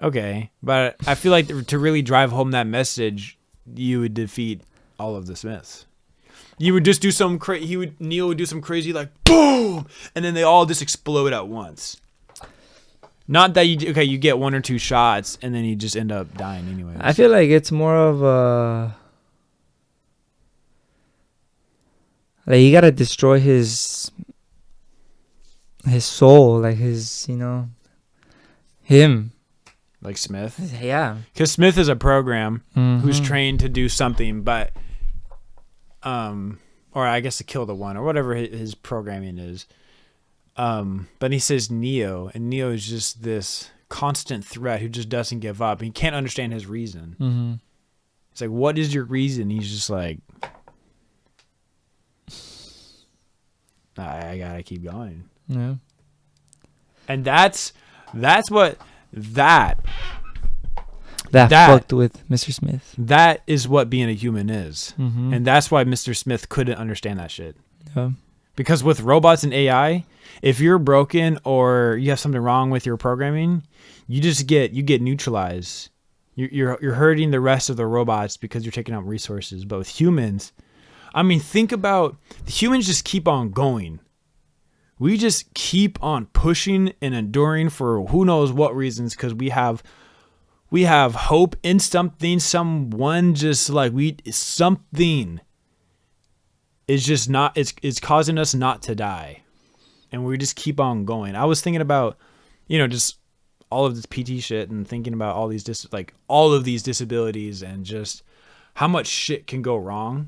Okay, but I feel like to really drive home that message, you would defeat all of the Smiths. You would just do some Neo would do some crazy like boom, and then they all just explode at once. Not that you get one or two shots and then you just end up dying anyway. I feel like it's more of a, like, you gotta destroy his soul, like his, you know, him. Like Smith? Yeah. Because Smith is a program Mm-hmm. who's trained to do something, but or I guess to kill the one or whatever his programming is. But he says Neo, and Neo is just this constant threat who just doesn't give up. He can't understand his reason. Mm-hmm. It's like, what is your reason? He's just like, I gotta keep going. Yeah. And that's what that fucked with Mr. Smith. that is what being a human is. Mm-hmm. And that's why Mr. Smith couldn't understand that shit. Yeah. Because with robots and AI, if you're broken or you have something wrong with your programming, you get neutralized. You're hurting the rest of the robots because you're taking out resources. But with humans, I mean, think about the humans just keep on going. We just keep on pushing and enduring for who knows what reasons, because we have hope in something. Someone just like something is just not. It's causing us not to die, and we just keep on going. I was thinking about, just all of this PT shit and thinking about all these all of these disabilities and just how much shit can go wrong.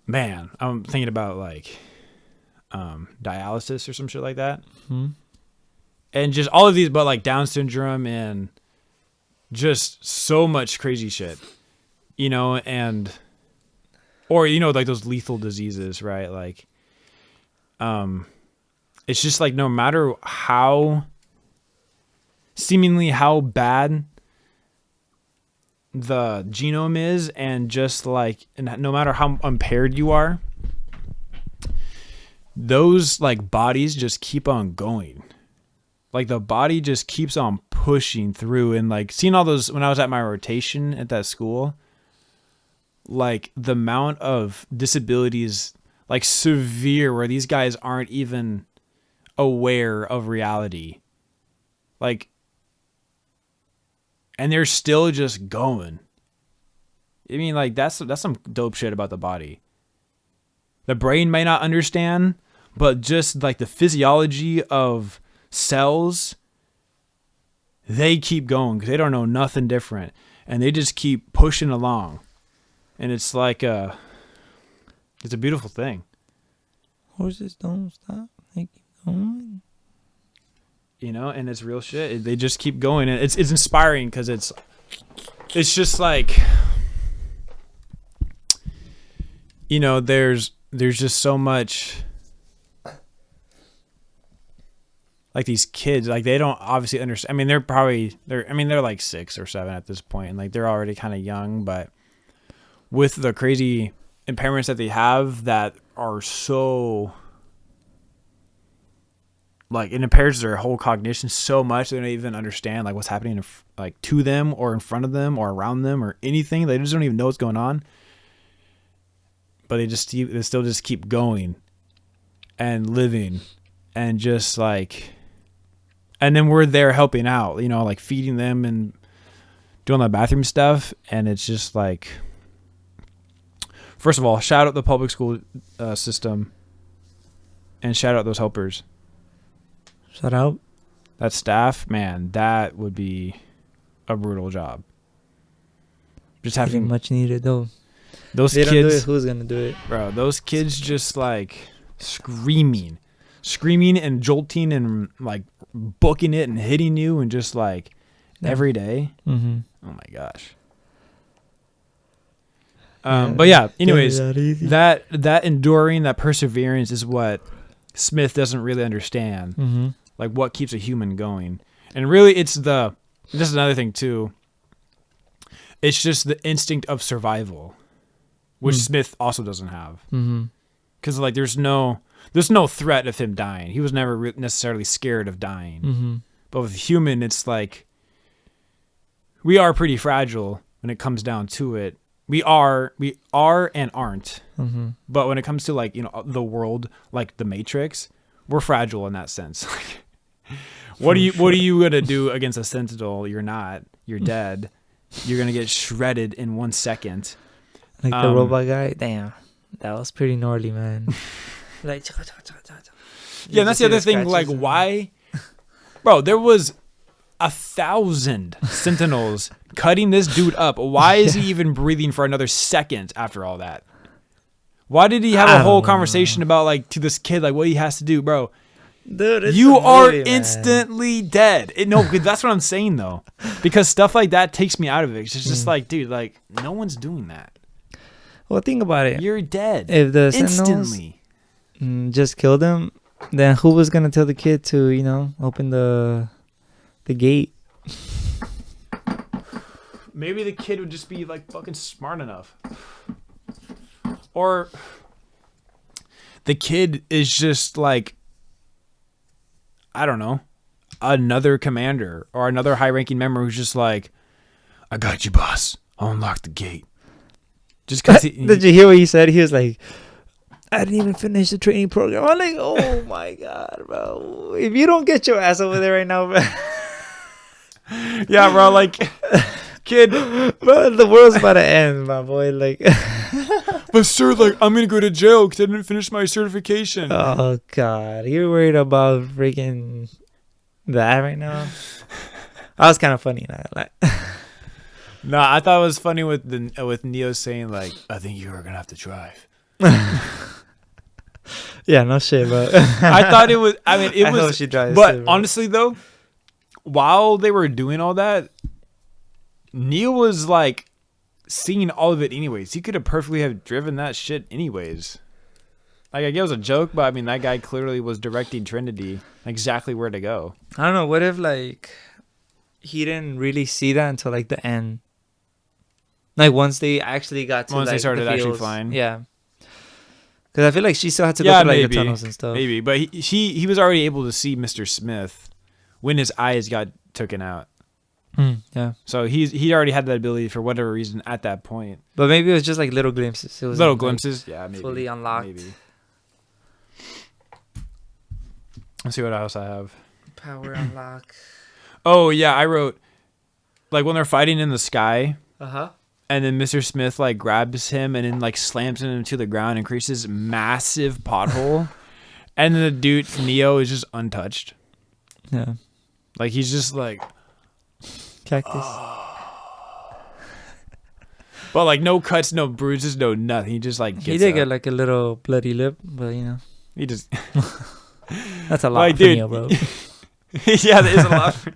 Man, I'm thinking about dialysis or some shit like that. And just all of these, but like Down syndrome and just so much crazy shit, and, or, like those lethal diseases, right? Like, it's just like, no matter seemingly how bad the genome is, and just like, and no matter how impaired you are, those like bodies just keep on going. Like the body just keeps on pushing through. And like seeing all those, when I was at my rotation at that school, like the amount of disabilities, like severe, where these guys aren't even aware of reality. Like, and they're still just going. I mean, like that's some dope shit about the body. The brain may not understand, but just like the physiology of cells, they keep going because they don't know nothing different, and they just keep pushing along, and it's like it's a beautiful thing. Horses don't stop, they keep going. And it's real shit. They just keep going, and it's inspiring because it's just like, there's just so much. Like these kids, like they don't obviously understand. I mean, they're like 6 or 7 at this point, and like they're already kind of young, but with the crazy impairments that they have that are so like, it impairs their whole cognition so much they don't even understand like what's happening like to them or in front of them or around them or anything. They just don't even know what's going on, but they still just keep going and living, and just like. And then we're there helping out, like feeding them and doing the bathroom stuff. And it's just like, first of all, shout out the public school system, and shout out those helpers. Shout out. That staff, man, that would be a brutal job. Just having much needed though. Those they kids, don't do it, who's gonna do it, bro? Those kids just like screaming and jolting and like booking it and hitting you, and just like every day. Mm-hmm. Oh my gosh. But yeah, anyways, that enduring, that perseverance is what Smith doesn't really understand. Mm-hmm. Like what keeps a human going. And really this is another thing too. It's just the instinct of survival, which Smith also doesn't have. Mm-hmm. Cause like there's no threat of him dying. He was never necessarily scared of dying. Mm-hmm. But with human, it's like we are pretty fragile when it comes down to it. We are and aren't. Mm-hmm. But when it comes to like, the world, like the Matrix, we're fragile in that sense. What are you gonna do against a Sentinel? You're not. You're dead. You're gonna get shredded in 1 second. Like the robot guy. Damn, that was pretty gnarly, man. Like, yeah, and that's the other thing. Like, why, bro? There was 1,000 Sentinels cutting this dude up. Why is he even breathing for another second after all that? Why did he have a whole conversation about like to this kid, like what he has to do, bro? Dude, you are instantly dead. That's what I'm saying though, because stuff like that takes me out of it. It's just like, dude, like no one's doing that. Well, think about it. You're dead. If the instantly just killed him, then who was gonna tell the kid to, open the gate? Maybe the kid would just be like fucking smart enough, or the kid is just like, I don't know, another commander or another high-ranking member who's just like, I got you, boss. I'll unlock the gate. Just because Did you hear what he said? He was like, I didn't even finish the training program. I'm like, oh my god, bro! If you don't get your ass over there right now, bro. Yeah, bro. Like, kid, bro, the world's about to end, my boy. Like, but sir, like, I'm gonna go to jail because I didn't finish my certification. oh god, you're worried about freaking that right now. That was kind of funny. Like, No, I thought it was funny with Neo saying like, "I think you are gonna have to drive." yeah, no shit, bro. I thought it was. I mean, it I was. hope she drives But too, bro. honestly, though, while they were doing all that, Neo was like seeing all of it anyways. He could have perfectly have driven that shit anyways. Like, I guess it was a joke, but I mean, that guy clearly was directing Trinity exactly where to go. I don't know. What if like he didn't really see that until like the end? Like once they actually got to Once they like, started the actually fields. flying. Yeah. Because I feel like she still had to go through like the tunnels and stuff. Maybe, but he was already able to see Mr. Smith when his eyes got taken out. Yeah. So he already had that ability for whatever reason at that point. But maybe it was just like little glimpses. It was Little like, glimpses, yeah, maybe fully unlocked. Maybe. Let's see what else I have. Power unlock. Oh yeah, I wrote like when they're fighting in the sky. Uh-huh. And then Mr. Smith like grabs him and then like slams him to the ground and creates this massive pothole. And then the dude Neo is just untouched. Yeah. Like he's just like Cactus. but like no cuts, no bruises, no nothing. He just like gets He did up. get like a little bloody lip, but you know. He just That's a lot like, for dude, Neo, bro. yeah, that is a lot for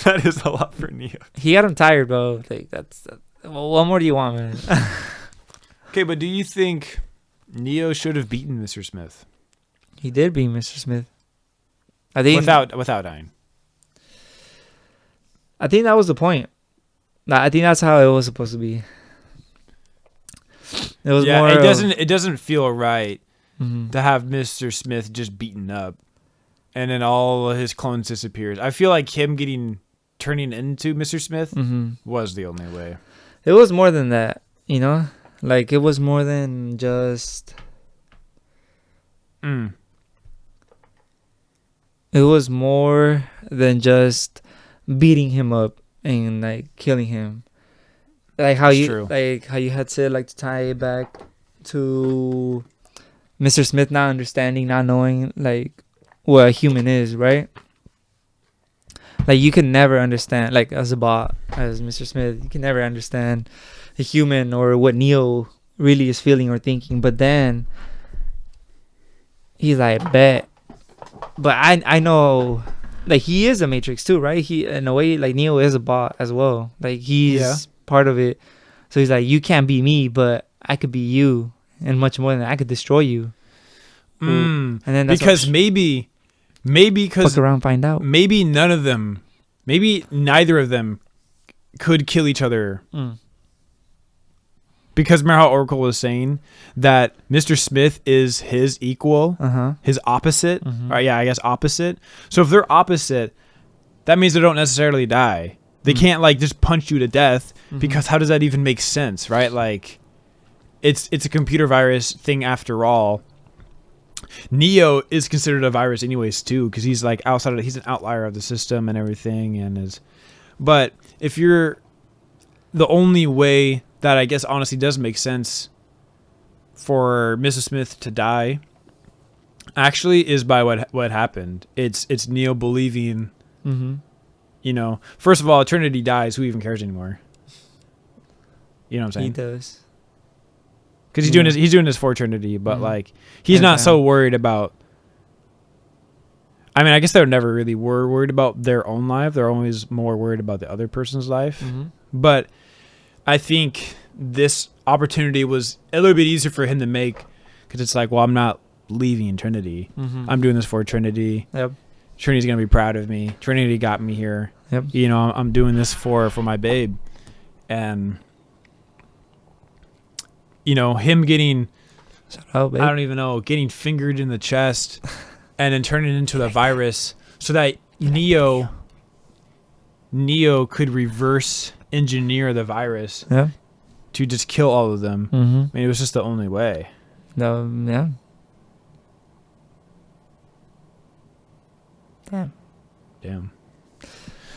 that is a lot for Neo. He got him tired, bro. Like that's well, what more do you want, man? Okay, but do you think Neo should have beaten Mr. Smith? He did beat Mr. Smith. I think without dying. I think that was the point. I think that's how it was supposed to be. It was more. It doesn't feel right Mm-hmm. to have Mr. Smith just beaten up, and then all of his clones disappears. I feel like him turning into Mr. Smith was the only way. It was more than that, you know. Like it was more than just. It was more than just beating him up and like killing him. Like how you had said, like to tie it back to Mr. Smith not understanding, not knowing like what a human is, right? Like you can never understand, like as a bot, as Mr. Smith, you can never understand a human or what Neo really is feeling or thinking. But then he's like, bet. But I know, like he is a Matrix too, right? He in a way, like Neo is a bot as well. Like he's part of it. So he's like, you can't be me, but I could be you, and much more than that, I could destroy you. And then that's because maybe because fuck around, find out. Maybe neither of them could kill each other. Because remember how Oracle was saying that Mr. Smith is his equal, his opposite. Right? Yeah, I guess opposite. So if they're opposite, that means they don't necessarily die. They can't like just punch you to death because how does that even make sense, right? Like, it's a computer virus thing after all. Neo is considered a virus anyways too, because he's like he's an outlier of the system and everything, but if you're the only way that I guess honestly does make sense for Mrs. Smith to die actually is by what happened. It's Neo believing, you know, first of all, Trinity dies, who even cares anymore? You know what I'm saying? He does. Because he's doing this for Trinity, but like he's not so worried about. I mean, I guess they never really were worried about their own life. They're always more worried about the other person's life. But I think this opportunity was a little bit easier for him to make because it's like, well, I'm not leaving Trinity. I'm doing this for Trinity. Yep. Trinity's gonna be proud of me. Trinity got me here. Yep. You know, I'm doing this for my babe, and you know him getting. Shout out, babe. I don't even know, getting fingered in the chest and then turning into the virus so that Neo could reverse engineer the virus to just kill all of them. I mean, it was just the only way. No, yeah. Damn. Damn.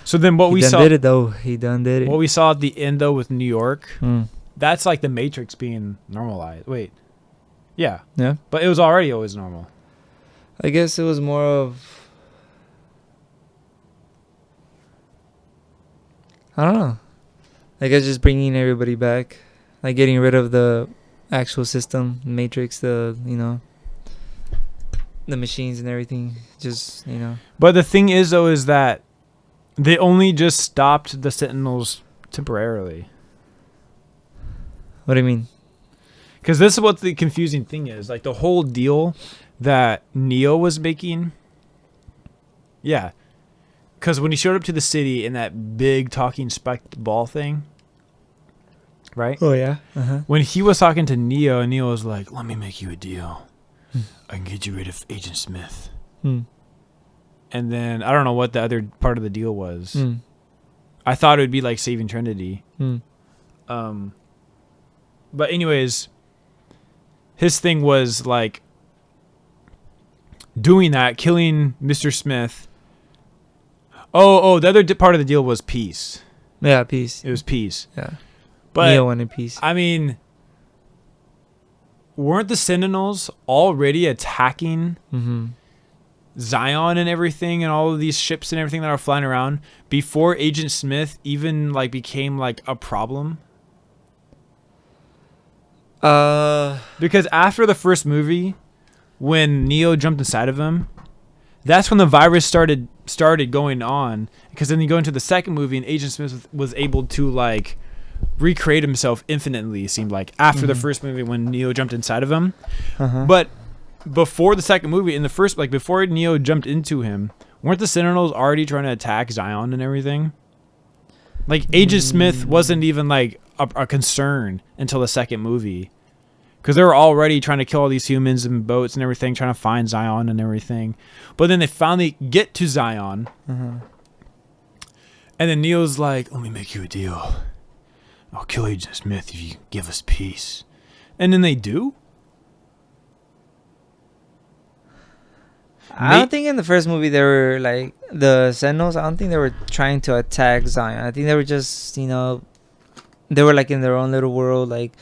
So then what He we done saw, did it though. He done did it. what we saw at the end though with New York, Mm. that's like the Matrix being normalized. Wait, yeah, Yeah. but it was already always normal. I guess it was more of, I don't know. I guess just bringing everybody back, like getting rid of the actual system, Matrix, the the machines and everything. Just But the thing is though, is that they only just stopped the Sentinels temporarily. What do you mean? Because this is what the confusing thing is. Like the whole deal that Neo was making. Yeah. Because when he showed up to the city in that big talking spiked ball thing. Right? Oh yeah. Uh-huh. When he was talking to Neo, and Neo was like, let me make you a deal. I can get you rid of Agent Smith. Hmm. And then I don't know what the other part of the deal was. Hmm. I thought it would be like saving Trinity. Hmm. But anyways, his thing was like doing that, killing Mr. Smith. Oh, the other part of the deal was peace. Yeah, peace. It was peace. Yeah. But Neo wanted peace. I mean, weren't the Sentinels already attacking Mm-hmm. Zion and everything and all of these ships and everything that are flying around before Agent Smith even like became like a problem? Because after the first movie, when Neo jumped inside of him, that's when the virus started going on. Because then you go into the second movie and Agent Smith was able to like recreate himself infinitely. It seemed like after the first movie when Neo jumped inside of him, Uh-huh. but before the second movie, in the first, like before Neo jumped into him, weren't the Sentinels already trying to attack Zion and everything? Like Agent Smith wasn't even like a concern until the second movie, because they were already trying to kill all these humans and boats and everything, trying to find Zion and everything. But then they finally get to Zion, Uh-huh. and then Neo's like, "Let me make you a deal. I'll kill Agent Smith if you give us peace." And then they do. I don't think in the first movie they were like the Sentinels. I don't think they were trying to attack Zion. I think they were just they were like in their own little world, like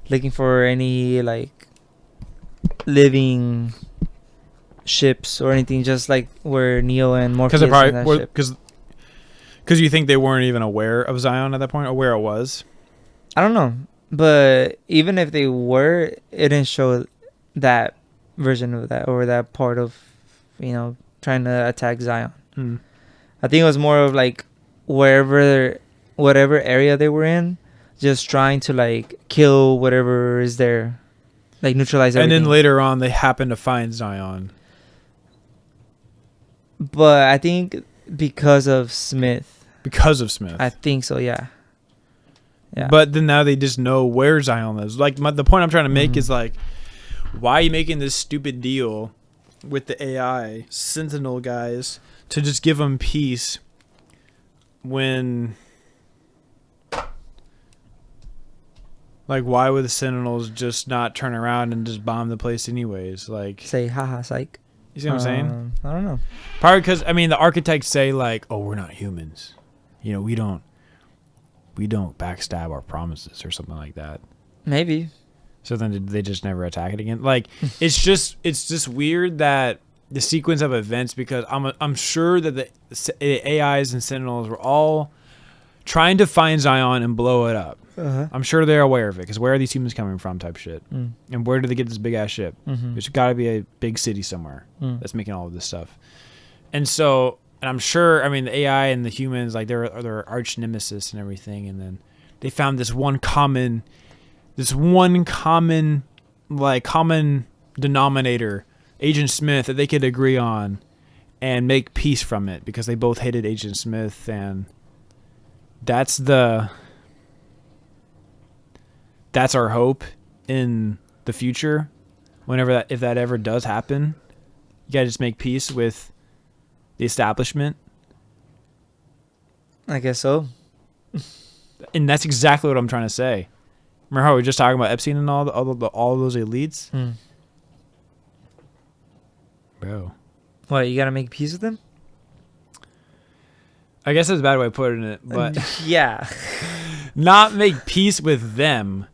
looking for any like living ships or anything, just like where Neo and Morpheus Because in that ship. because you think they weren't even aware of Zion at that point, or where it was. I don't know, but even if they were, it didn't show that version of that or that part of trying to attack Zion. I think it was more of like whatever area they were in, just trying to like kill whatever is there, like neutralize everything. And then later on, they happen to find Zion. But I think because of Smith. Because of Smith. I think so, yeah. Yeah. But then now they just know where Zion is. Like the point I'm trying to make is like, why are you making this stupid deal with the AI Sentinel guys to just give them peace when, like, why would the Sentinels just not turn around and just bomb the place anyways? Like, say haha psych. you see what I'm saying? I don't know. Probably because the architects say like, oh, we're not humans, we don't backstab our promises or something like that. Maybe. So then they just never attack it again. Like it's just weird that the sequence of events, because I'm sure that the AIs and Sentinels were all trying to find Zion and blow it up. Uh-huh. I'm sure they're aware of it, because where are these humans coming from type shit. And where do they get this big ass ship? There's got to be a big city somewhere that's making all of this stuff. And I'm sure, the AI and the humans, like they're arch nemesis and everything. And then they found this one common like common denominator, Agent Smith, that they could agree on and make peace from it, because they both hated Agent Smith. And that's our hope in the future. If that ever does happen, you gotta just make peace with the establishment. I guess so. And that's exactly what I'm trying to say. Remember how we were just talking about Epstein and all those elites? Bro. What, you gotta make peace with them? I guess that's a bad way of putting it, but yeah. not make peace with them,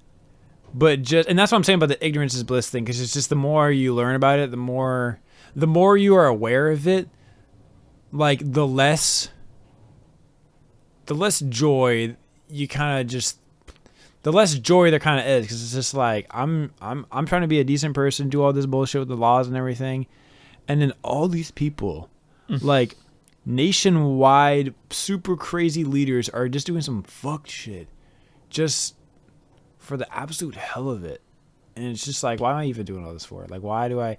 but just, and that's what I'm saying about the ignorance is bliss thing, because it's just the more you learn about it, the more you are aware of it, like the less joy you kind of just, the less joy there kind of is, because it's just like I'm trying to be a decent person, do all this bullshit with the laws and everything, and then all these people, like nationwide super crazy leaders, are just doing some fucked shit, just for the absolute hell of it. And it's just like, why am I even doing all this for? Like, why do I,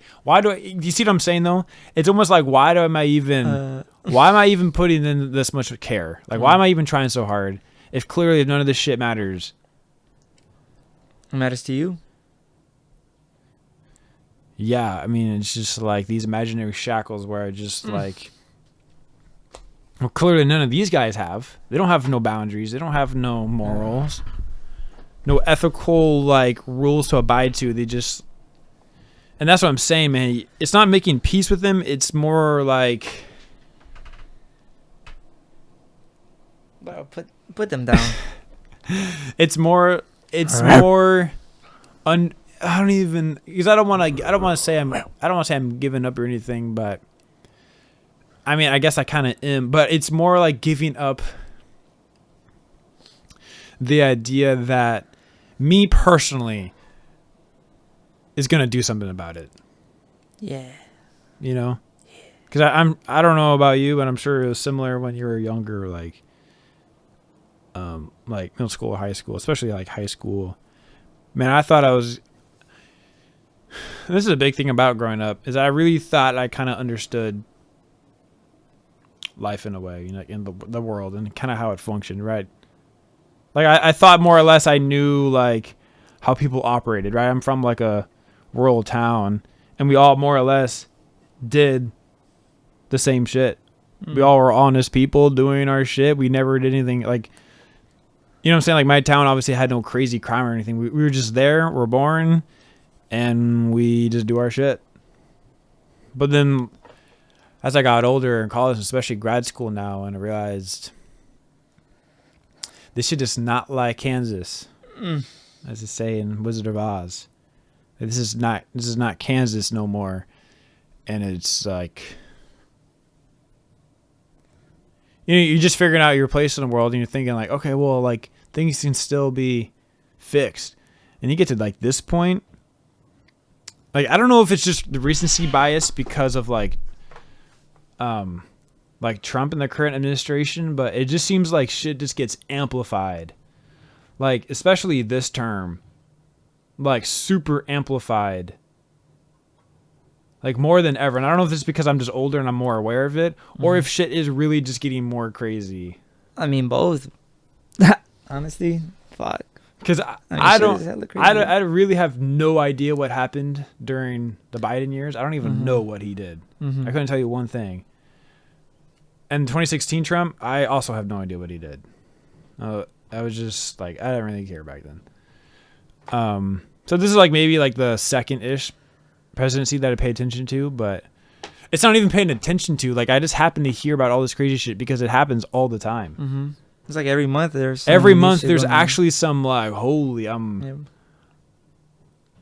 you see what I'm saying though? It's almost like, why am I even putting in this much care? Like, why am I even trying so hard if clearly none of this shit matters? It matters to you? Yeah, I mean, it's just like these imaginary shackles where I just like, well, clearly none of these guys have. They don't have no boundaries. They don't have no morals. No ethical, like, rules to abide to. They just... And that's what I'm saying, man. It's not making peace with them. It's more like... Bro, put them down. It's more... I don't even... Because I don't want to say I'm giving up or anything, but... I mean, I guess I kind of am. But it's more like giving up the idea that me personally is going to do something about it. Yeah. You know? Because I don't know about you, but I'm sure it was similar when you were younger, like middle school or high school, especially like high school. Man, I thought I was... This is a big thing about growing up, is I really thought I kind of understood life in a way, you know, in the world and kind of how it functioned, right? Like, I thought more or less I knew, like, how people operated, right? I'm from, like, a rural town, and we all more or less did the same shit. We all were honest people doing our shit. We never did anything, like, you know what I'm saying? Like, my town obviously had no crazy crime or anything. We were just there, we're born, and we just do our shit. But then, as I got older in college, especially grad school now, and I realized... This shit is not like Kansas, as they say in Wizard of Oz. This is not Kansas no more, and it's like, you know, you're just figuring out your place in the world, and you're thinking like, okay, well, like things can still be fixed, and you get to like this point. Like, I don't know if it's just the recency bias because of like Trump and the current administration, but it just seems like shit just gets amplified. Like, especially this term. Like, super amplified. Like, more than ever. And I don't know if it's because I'm just older and I'm more aware of it, or if shit is really just getting more crazy. I mean, both. Honestly, fuck. Because I really have no idea what happened during the Biden years. I don't even know what he did. I couldn't tell you one thing. And 2016 Trump, I also have no idea what he did. I was just like, I didn't really care back then. So this is like maybe like the second-ish presidency that I pay attention to, but it's not even paying attention to. Like, I just happen to hear about all this crazy shit because it happens all the time. It's like every month there's actually some like, holy,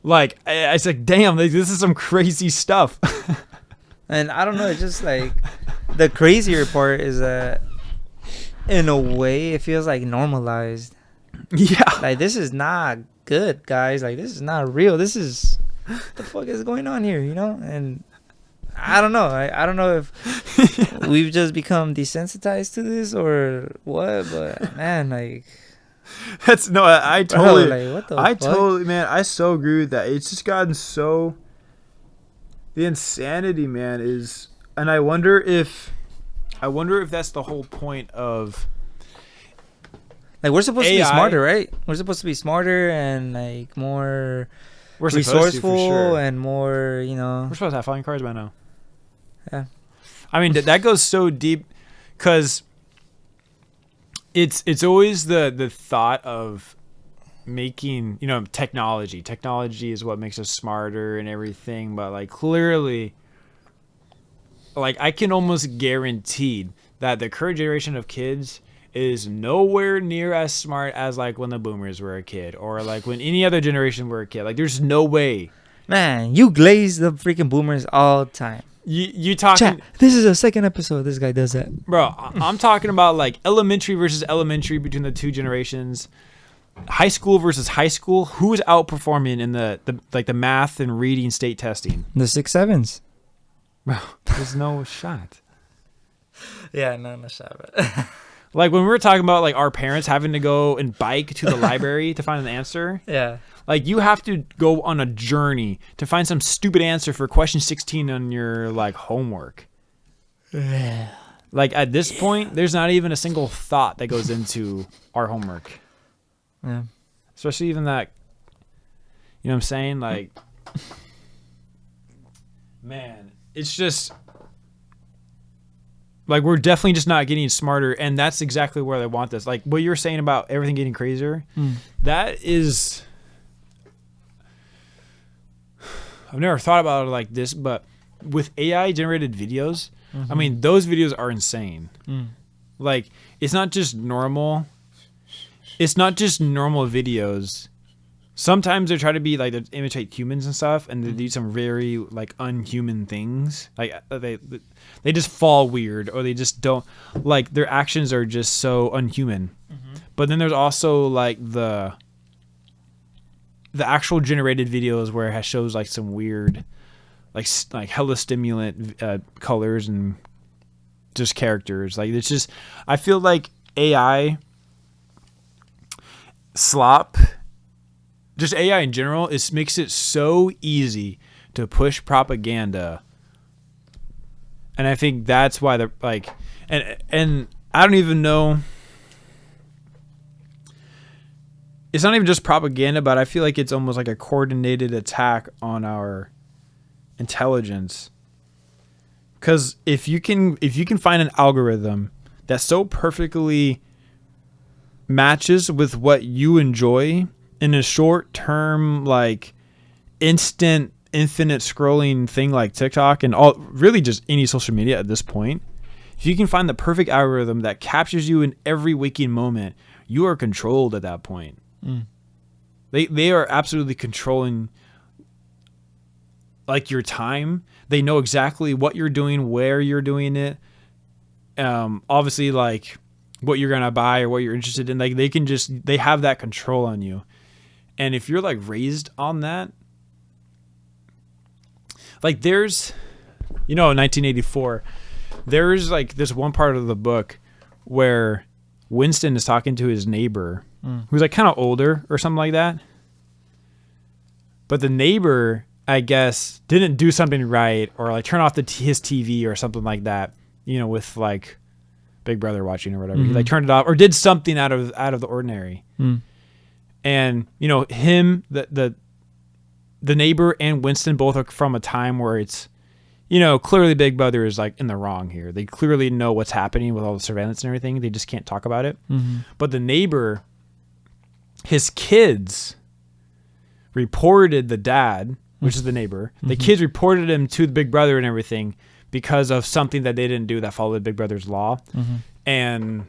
like, it's like, damn, like, this is some crazy stuff. And I don't know, it's just like, the crazier part is that in a way it feels like normalized. Yeah. Like, this is not good, guys. Like, this is not real. This is, what the fuck is going on here, you know? And I don't know. I don't know if we've just become desensitized to this or what, but man, like, that's no, I totally, like, what the fuck? Totally, man, I so agree with that. It's just gotten so, the insanity, man, is, and I wonder if that's the whole point of, like, we're supposed AI. to be smarter, right? We're supposed to be smarter and like more resourceful resourceful, sure. And more, you know. We're supposed to have flying cars by now. Yeah. I mean, that goes so deep, because it's always the thought of making, you know, technology is what makes us smarter and everything, but like clearly like I can almost guarantee that the current generation of kids is nowhere near as smart as like when the boomers were a kid or like when any other generation were a kid. Like there's no way. Man, you glaze the freaking boomers all the time. You talking? Chat, this is a second episode. This guy does that, bro. I'm talking about like elementary versus elementary between the two generations, high school versus high school. Who is outperforming in the math and reading state testing? The 6-7s. Bro, there's no shot. Yeah, no shot. Like when we were talking about like our parents having to go and bike to the library to find an answer. Yeah. Like you have to go on a journey to find some stupid answer for question 16 on your like homework. Yeah. Like at this point, there's not even a single thought that goes into our homework. Yeah. Especially even that, you know what I'm saying? Like, man, it's just like we're definitely just not getting smarter, and that's exactly where they want this. Like what you're saying about everything getting crazier, that is, I've never thought about it like this, but with AI generated videos, I mean, those videos are insane. Like it's not just normal videos. Sometimes they try to be like they imitate humans and stuff, and they do some very like unhuman things. Like they just fall weird, or they just don't like their actions are just so unhuman. But then there's also like the actual generated videos where it shows like some weird, like hella stimulant colors and just characters. Like it's just, I feel like AI slop. Just AI in general, it makes it so easy to push propaganda, and I think that's why they're like, and I don't even know. It's not even just propaganda, but I feel like it's almost like a coordinated attack on our intelligence. Because if you can find an algorithm that so perfectly matches with what you enjoy in a short term, like instant, infinite scrolling thing like TikTok and all, really just any social media at this point, if you can find the perfect algorithm that captures you in every waking moment, you are controlled at that point. They are absolutely controlling like your time. They know exactly what you're doing, where you're doing it. Obviously like what you're going to buy or what you're interested in. Like they have that control on you. And if you're like raised on that, like there's, in 1984, there's like this one part of the book where Winston is talking to his neighbor who's like kind of older or something like that. But the neighbor, I guess, didn't do something right or like turn off his TV or something like that, with like Big Brother watching or whatever. He like turned it off or did something out of the ordinary. And, him, the neighbor and Winston both are from a time where it's, clearly Big Brother is like in the wrong here. They clearly know what's happening with all the surveillance and everything. They just can't talk about it. But the neighbor, his kids reported the dad, which is the neighbor. The kids reported him to the Big Brother and everything because of something that they didn't do that followed Big Brother's law. And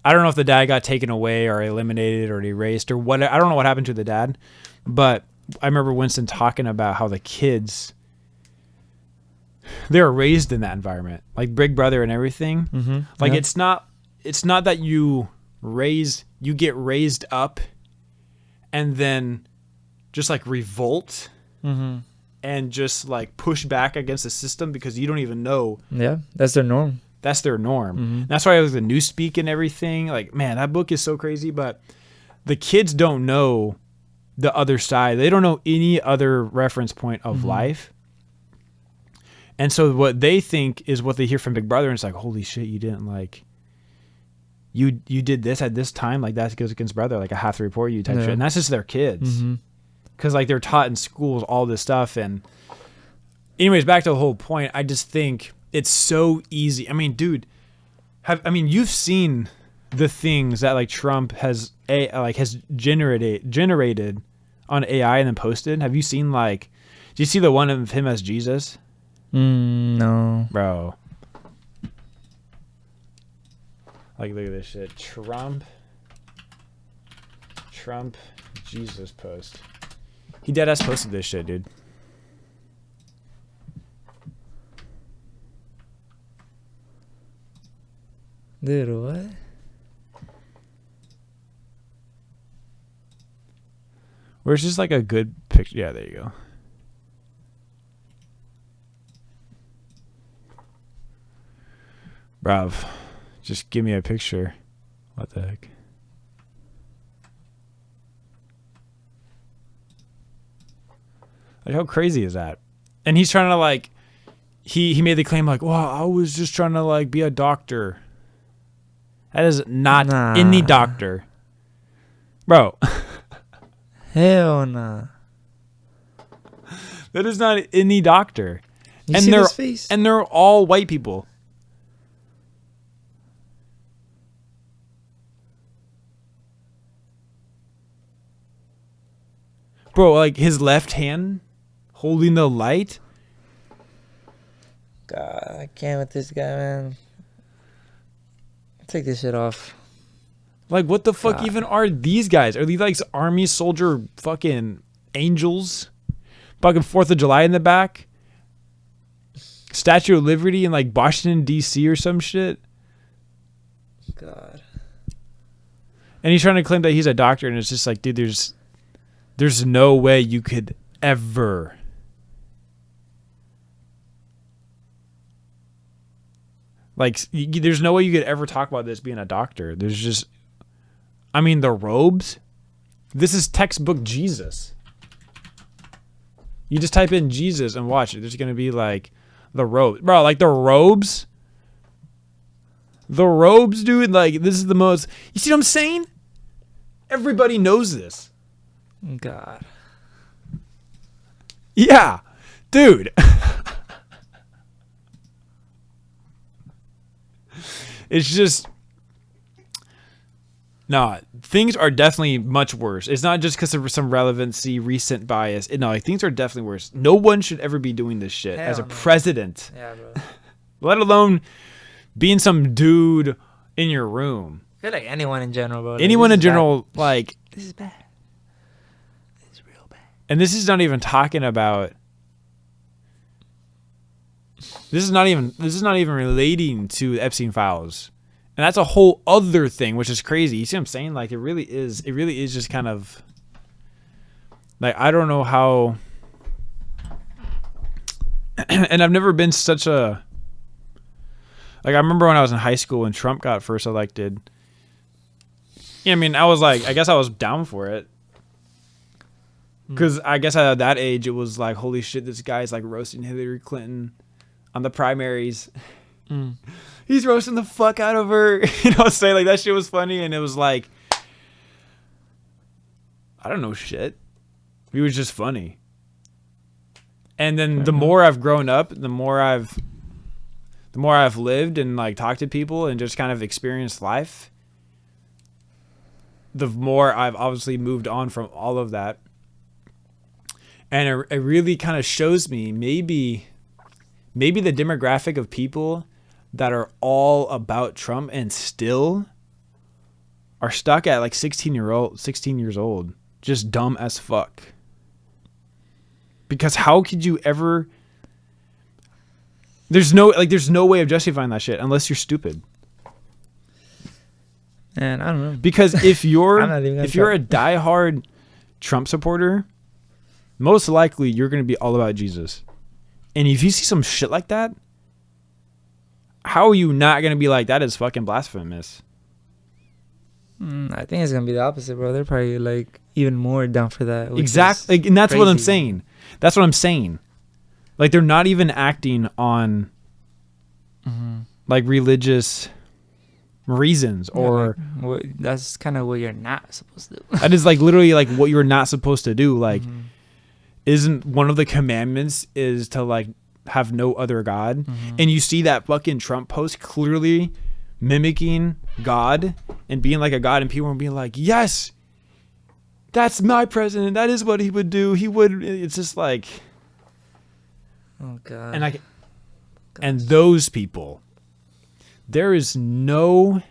I don't know if the dad got taken away or eliminated or erased or what. I don't know what happened to the dad, but I remember Winston talking about how the kids, they were raised in that environment, like Big Brother and everything. Like it's not that you get raised up and then just like revolt and just like push back against the system because you don't even know. Yeah, that's their norm. That's their norm. That's why I was the Newspeak and everything. Like, man, that book is so crazy, but the kids don't know the other side. They don't know any other reference point of life. And so what they think is what they hear from Big Brother. And it's like, holy shit, you didn't like, you did this at this time. Like that goes against Brother. Like I have to report you type shit. And that's just their kids. Cause like they're taught in schools, all this stuff. And anyways, back to the whole point. I just think it's so easy. I mean, dude, you've seen the things that like Trump has generated on AI and then posted. Have you seen do you see the one of him as Jesus? No, bro. Like, look at this shit. Trump Jesus post. He deadass posted this shit, dude. Dude, what? Where's just like a good picture? Yeah, there you go. Bruv, just give me a picture. What the heck? Like, how crazy is that? And he's trying to like, he made the claim like, well, I was just trying to like be a doctor. That is not any doctor. Bro. Hell nah. That is not any doctor. You see his face? And they're all white people. Bro, like his left hand holding the light. God, I can't with this guy, man. Take this shit off. Like, what the fuck even are these guys? Are these like army soldier fucking angels? Fucking 4th of July in the back? Statue of Liberty in like Washington, D.C. or some shit? God. And he's trying to claim that he's a doctor, and it's just like, dude, there's no way you could ever. Like, there's no way you could ever talk about this being a doctor. There's just, I mean, the robes. This is textbook Jesus. You just type in Jesus and watch it. There's going to be like the robe. Bro, like the robes. The robes, dude. Like, this is the most. You see what I'm saying? Everybody knows this. God. Yeah. Dude. It's just, no, things are definitely much worse. It's not just because of some relevancy, recent bias. No, like, things are definitely worse. No one should ever be doing this shit as a president. Yeah, bro. Let alone being some dude in your room. I feel like anyone in general, bro. Anyone in general, like. This is bad. This is real bad. And this is not even talking about. This is not even relating to Epstein files. And that's a whole other thing, which is crazy. You see what I'm saying? Like, it really is just kind of like, I don't know how. And I've never been such a, like, I remember when I was in high school when Trump got first elected. Yeah, I mean, I was like, I guess I was down for it. Because I guess at that age, it was like, holy shit, this guy's like roasting Hillary Clinton on the primaries. He's roasting the fuck out of her. You know what I'm saying? Like, that shit was funny. And it was like, I don't know shit. He was just funny. And then the more I've grown up, the more I've lived and like talked to people and just kind of experienced life, the more I've obviously moved on from all of that. And it really kind of shows me maybe the demographic of people that are all about Trump and still are stuck at like 16 years old, just dumb as fuck. Because how could you ever? There's no way of justifying that shit unless you're stupid. And I don't know. Because if you're a diehard Trump supporter, most likely you're going to be all about Jesus. And if you see some shit like that, how are you not going to be like, that is fucking blasphemous? I think it's going to be the opposite, bro. They're probably like even more down for that. Exactly. And that's what I'm saying. That's what I'm saying. Like, they're not even acting on like religious reasons or that's kind of what you're not supposed to do. That is like literally like what you're not supposed to do. Like, isn't one of the commandments is to like have no other God? And you see that fucking Trump post clearly mimicking God and being like a God, and people are being like, yes, that's my president. That is what he would do. He would. It's just like, oh God. And those people, there is no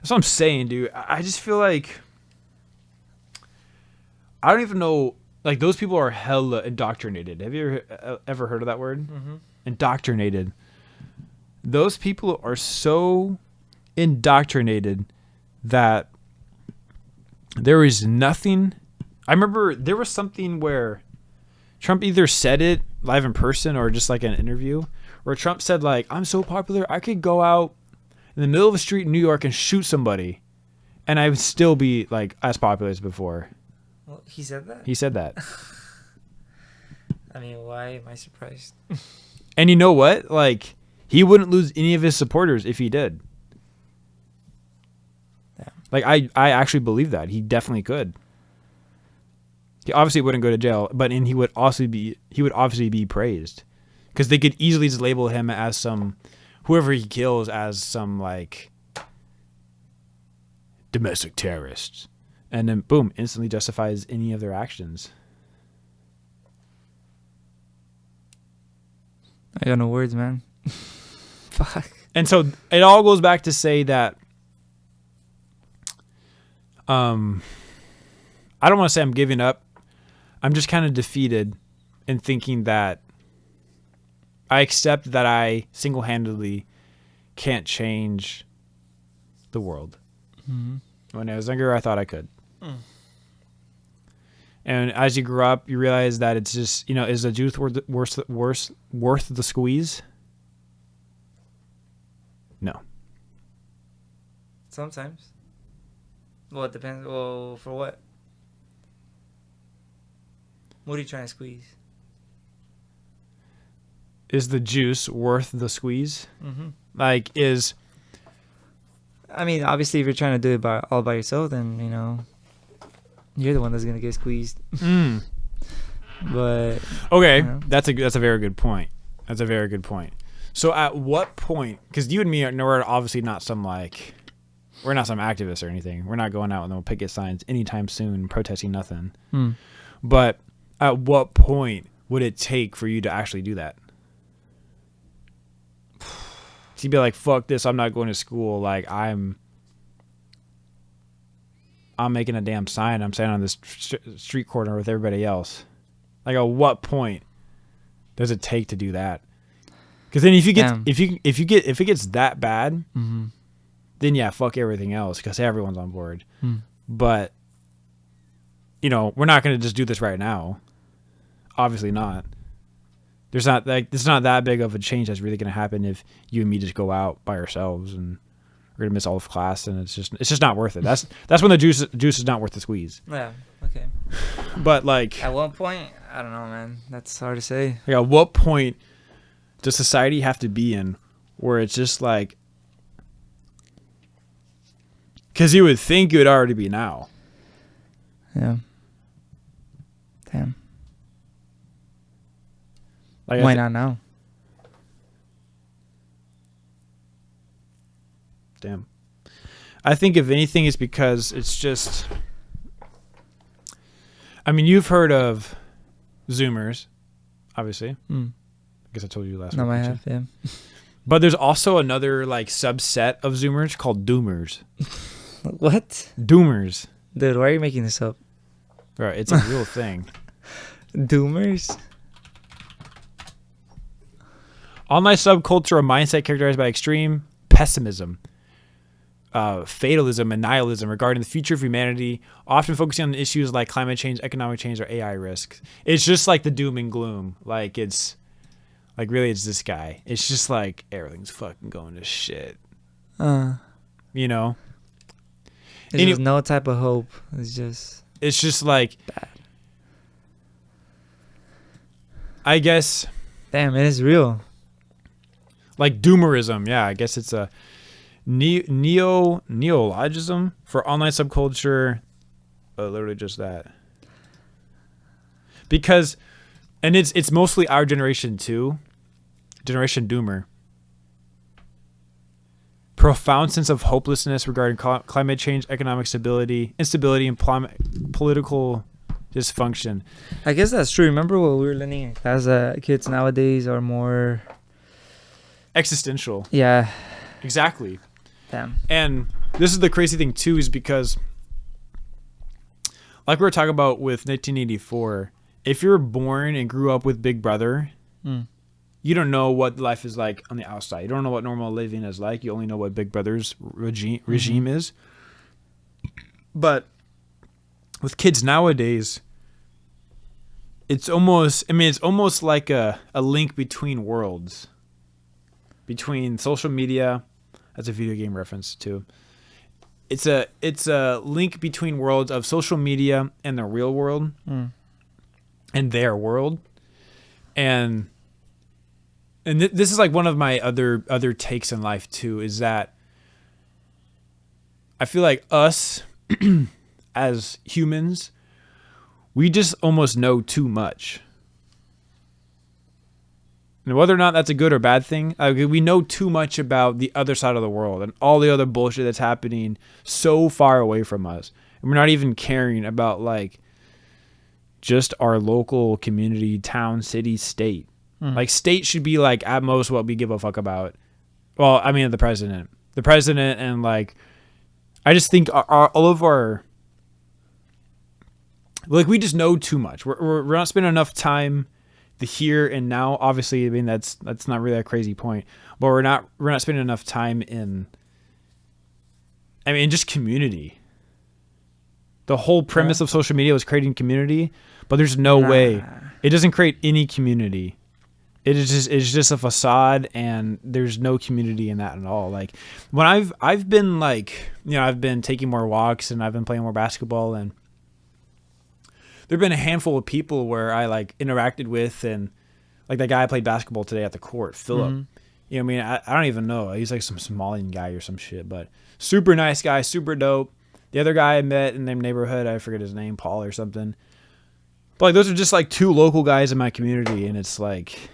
That's what I'm saying, dude. I just feel like I don't even know. Like, those people are hella indoctrinated. Have you ever heard of that word? Mm-hmm. Indoctrinated. Those people are so indoctrinated that there is nothing. I remember there was something where Trump either said it live in person or just like an interview where Trump said, like, I'm so popular, I could go out in the middle of a street in New York and shoot somebody and I would still be like as popular as before. Well, he said that? He said that. I mean, why am I surprised? And you know what? Like, he wouldn't lose any of his supporters if he did. Yeah. Like, I actually believe that. He definitely could. He obviously wouldn't go to jail, but he would obviously be praised. Because they could easily just label him as some, whoever he kills as some, like, domestic terrorists. And then, boom, instantly justifies any of their actions. I got no words, man. Fuck. And so it all goes back to say that I don't want to say I'm giving up. I'm just kind of defeated in thinking that I accept that I single-handedly can't change the world. Mm-hmm. When I was younger, I thought I could. And as you grow up, you realize that it's just, is the juice worth the squeeze? No. Sometimes. Well, it depends. Well, for what? What are you trying to squeeze? Is the juice worth the squeeze? Mm-hmm. Like, I mean, obviously, if you're trying to do it all by yourself, then, you're the one that's going to get squeezed. But... Okay, that's a very good point. That's a very good point. So at what point... Because you and me are obviously not some, like... We're not some activists or anything. We're not going out with no picket signs anytime soon, protesting nothing. But at what point would it take for you to actually do that? To be like, fuck this, I'm not going to school. Like, I'm making a damn sign. I'm standing on this street corner with everybody else. Like, at what point does it take to do that? Because then if it gets that bad, then yeah, fuck everything else because everyone's on board. But we're not going to just do this right now. Obviously not. It's not that big of a change that's really going to happen if you and me just go out by ourselves and we're going to miss all of class and it's just not worth it. That's when the juice is not worth the squeeze. Yeah. Okay. But like, at what point? I don't know, man. That's hard to say. Like, at what point does society have to be in where it's just like, because you would think it would already be now. Yeah. Damn. Like, why not now? Damn. I think if anything, it's because it's just... I mean, you've heard of Zoomers, obviously. I guess I told you last week. No, I have, yeah. But there's also another, like, subset of Zoomers called Doomers. What? Doomers. Dude, why are you making this up? Bro, it's a real thing. Doomers? Online subculture, a mindset characterized by extreme pessimism, fatalism, and nihilism regarding the future of humanity, often focusing on issues like climate change, economic change, or AI risks. It's just like the doom and gloom. Like, it's like, really, it's this guy. It's just like everything's fucking going to shit. There's just no type of hope. It's just like bad. I guess. Damn, it is real. Like doomerism, yeah. I guess it's a neologism for online subculture. Literally just that. Because, and it's mostly our generation too. Generation Doomer. Profound sense of hopelessness regarding climate change, economic instability, and political dysfunction. I guess that's true. Remember what we were learning in class? Kids nowadays are more existential. Yeah. Exactly. Damn. And this is the crazy thing too, is because, like we were talking about with 1984, if you're born and grew up with Big Brother, you don't know what life is like on the outside. You don't know what normal living is like. You only know what Big Brother's regime is. But with kids nowadays, it's almost like a link between worlds. Between social media, that's a video game reference too. It's a link between worlds of social media and the real world, and their world, and this is like one of my other takes in life too, is that I feel like us as humans, we just almost know too much. And whether or not that's a good or bad thing, we know too much about the other side of the world and all the other bullshit that's happening so far away from us. And we're not even caring about like just our local community, town, city, state. Like state should be like at most what we give a fuck about. Well, I mean the president, and like, I just think all of our, like, we just know too much. We're not spending enough time the here and now. Obviously, I mean that's not really a crazy point, but we're not spending enough time in, I mean, just community. The whole premise of social media was creating community, but there's no way it doesn't create any community. It's just a facade, and there's no community in that at all. Like when I've been like, you know, I've been taking more walks and I've been playing more basketball, and there've been a handful of people where I like interacted with, and like that guy I played basketball today at the court, Philip. You know what I mean? I don't even know. He's like some Somalian guy or some shit, but super nice guy, super dope. The other guy I met in the neighborhood, I forget his name, Paul or something. But like those are just like two local guys in my community, and it's like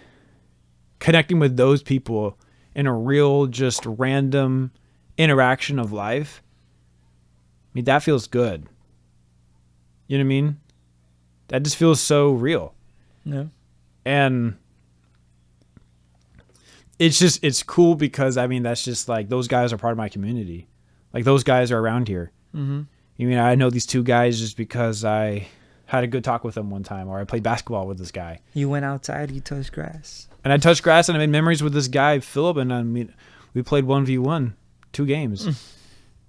connecting with those people in a real, just random interaction of life. I mean, that feels good. You know what I mean? That just feels so real. Yeah. And it's cool because, I mean, that's just like, those guys are part of my community. Like those guys are around here. You mean, I know these two guys just because I had a good talk with them one time, or I played basketball with this guy. You went outside, you touched grass. And I touched grass, and I made memories with this guy, Philip, and I mean, we played 1v1, 2 games.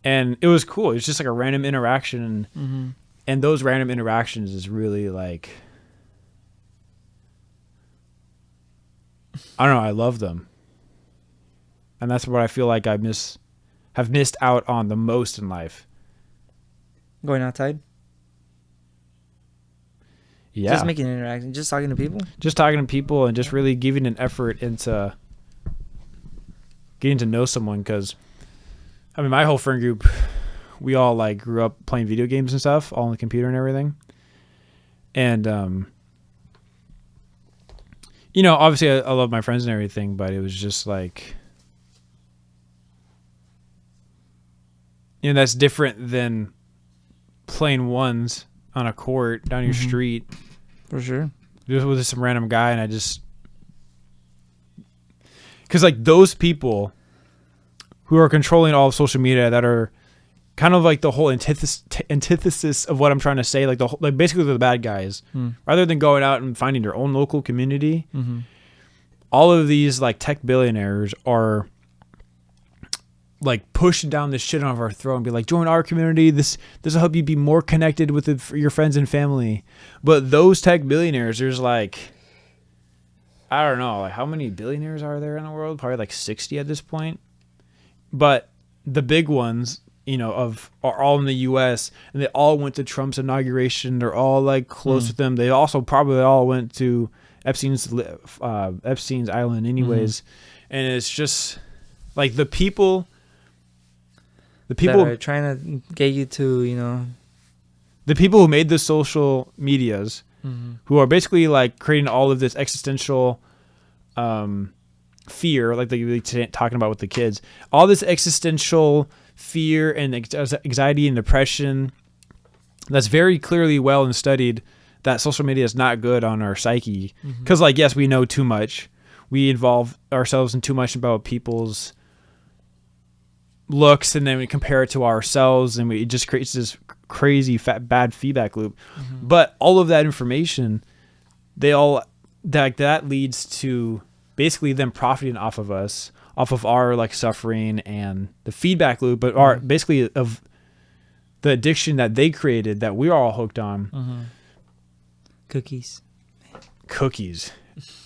And it was cool. It was just like a random interaction. And those random interactions is really like, I don't know, I love them. And that's what I feel like have missed out on the most in life. Going outside? Yeah. Just making an interaction, just talking to people? Just talking to people and just really giving an effort into getting to know someone, because, I mean, my whole friend group, we all like grew up playing video games and stuff, all on the computer and everything. And, you know, obviously I love my friends and everything, but it was just like, you know, that's different than playing ones on a court down your street. For sure. Just with some random guy, and I just, because like those people who are controlling all of social media, that are kind of like the whole antithesis of what I'm trying to say, like like basically the bad guys, rather than going out and finding your own local community. All of these like tech billionaires are like pushing down this shit on our throat and be like, join our community. This will help you be more connected with your friends and family. But those tech billionaires, there's like, I don't know, like how many billionaires are there in the world? Probably like 60 at this point. But the big ones, you know, are all in the U.S. and they all went to Trump's inauguration. They're all like close with them. They also probably all went to Epstein's island anyways. And it's just like the people that are trying to get you to, you know, the people who made the social medias, who are basically like creating all of this existential fear, like they talking about with the kids, all this existential fear and anxiety and depression that's very clearly well and studied, that social media is not good on our psyche. Because like, yes, we know too much. We involve ourselves in too much about people's looks, and then we compare it to ourselves, and it just creates this crazy bad feedback loop. But all of that information, that leads to basically them profiting off of us, off of our like suffering and the feedback loop, but our basically of the addiction that they created that we're all hooked on. Cookies,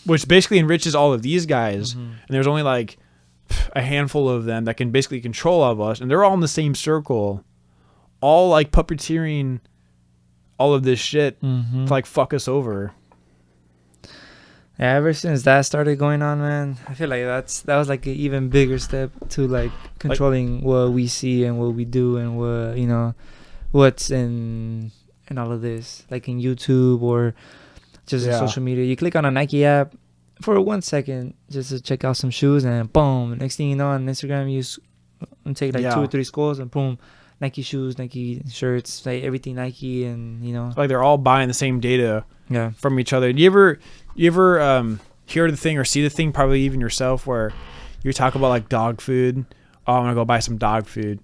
which basically enriches all of these guys, and there's only like a handful of them that can basically control all of us, and they're all in the same circle, all like puppeteering all of this shit to like fuck us over. Yeah, ever since that started going on, man, I feel like that was like an even bigger step to like controlling what we see and what we do and what, you know, what's in all of this, like in YouTube or just in social media. You click on a Nike app for 1 second just to check out some shoes, and boom, next thing you know, on Instagram you take like 2 or 3 scrolls, and boom, Nike shoes, Nike shirts, like everything Nike, and you know, it's like they're all buying the same data from each other. Do you ever hear the thing or see the thing, probably even yourself, where you talk about like dog food? Oh, I'm gonna go buy some dog food,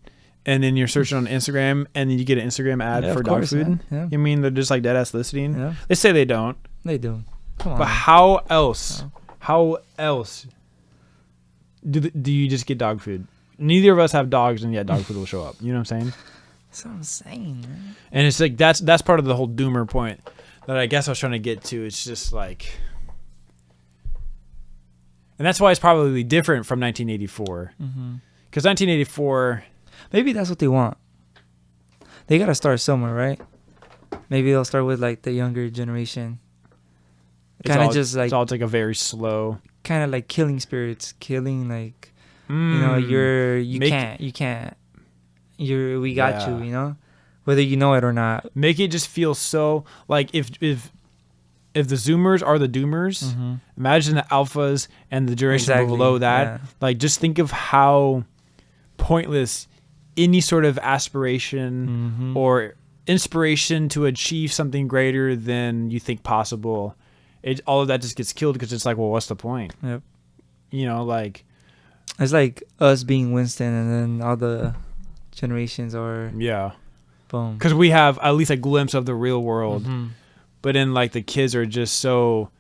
and then you're searching on Instagram, and then you get an Instagram ad for dog food. Yeah. You mean they're just like dead ass listening? Yeah. They say they don't. They do. Come on. But how else? How else do you just get dog food? Neither of us have dogs, and yet dog food will show up. You know what I'm saying? That's what I'm saying, man. And it's like that's part of the whole doomer point that I guess I was trying to get to. It's just like, and that's why it's probably different from 1984. Because 1984, maybe that's what they want. They gotta start somewhere, right? Maybe they'll start with like the younger generation. Kind of just like it's all like a very slow, kind of like killing spirits, killing like, you know, we got you, you know, whether you know it or not. Make it just feel so like if the Zoomers are the doomers, imagine the alphas and the generation below that. Yeah. Like, just think of how pointless any sort of aspiration or inspiration to achieve something greater than you think possible. All of that just gets killed because it's like, well, what's the point? Yep. You know, like, it's like us being Winston, and then all the generations are boom, because we have at least a glimpse of the real world. But then like the kids are just so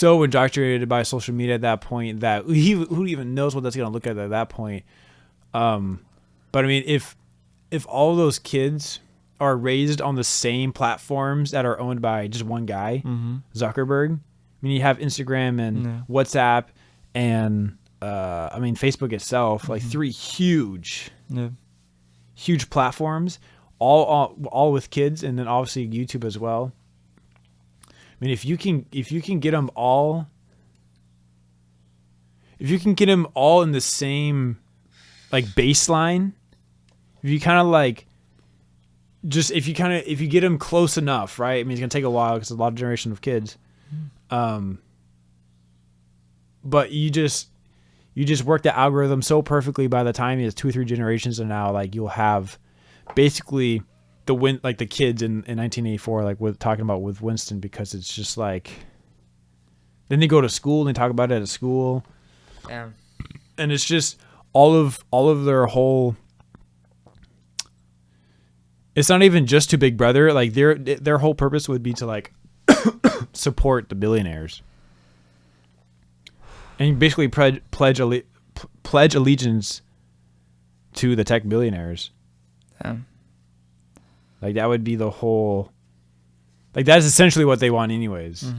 indoctrinated by social media at that point that who even knows what that's gonna look at that point. But I mean, if all those kids are raised on the same platforms that are owned by just one guy, Zuckerberg. I mean, you have Instagram and WhatsApp and I mean Facebook itself, like 3 huge platforms, all with kids, and then obviously YouTube as well. I mean, if you can get them all, in the same like baseline, if you kind of like. Just if you get them close enough, right? I mean, it's gonna take a while because a lot of generation of kids. But you just work the algorithm so perfectly. By the time it's 2 or 3 generations, and now like you'll have basically the kids in 1984, like with talking about with Winston, because it's just like then they go to school and they talk about it at school, and it's just all of their whole. It's not even just to Big Brother. Like their whole purpose would be to like support the billionaires, and basically pledge allegiance to the tech billionaires. Like that would be the whole. Like that's essentially what they want, anyways.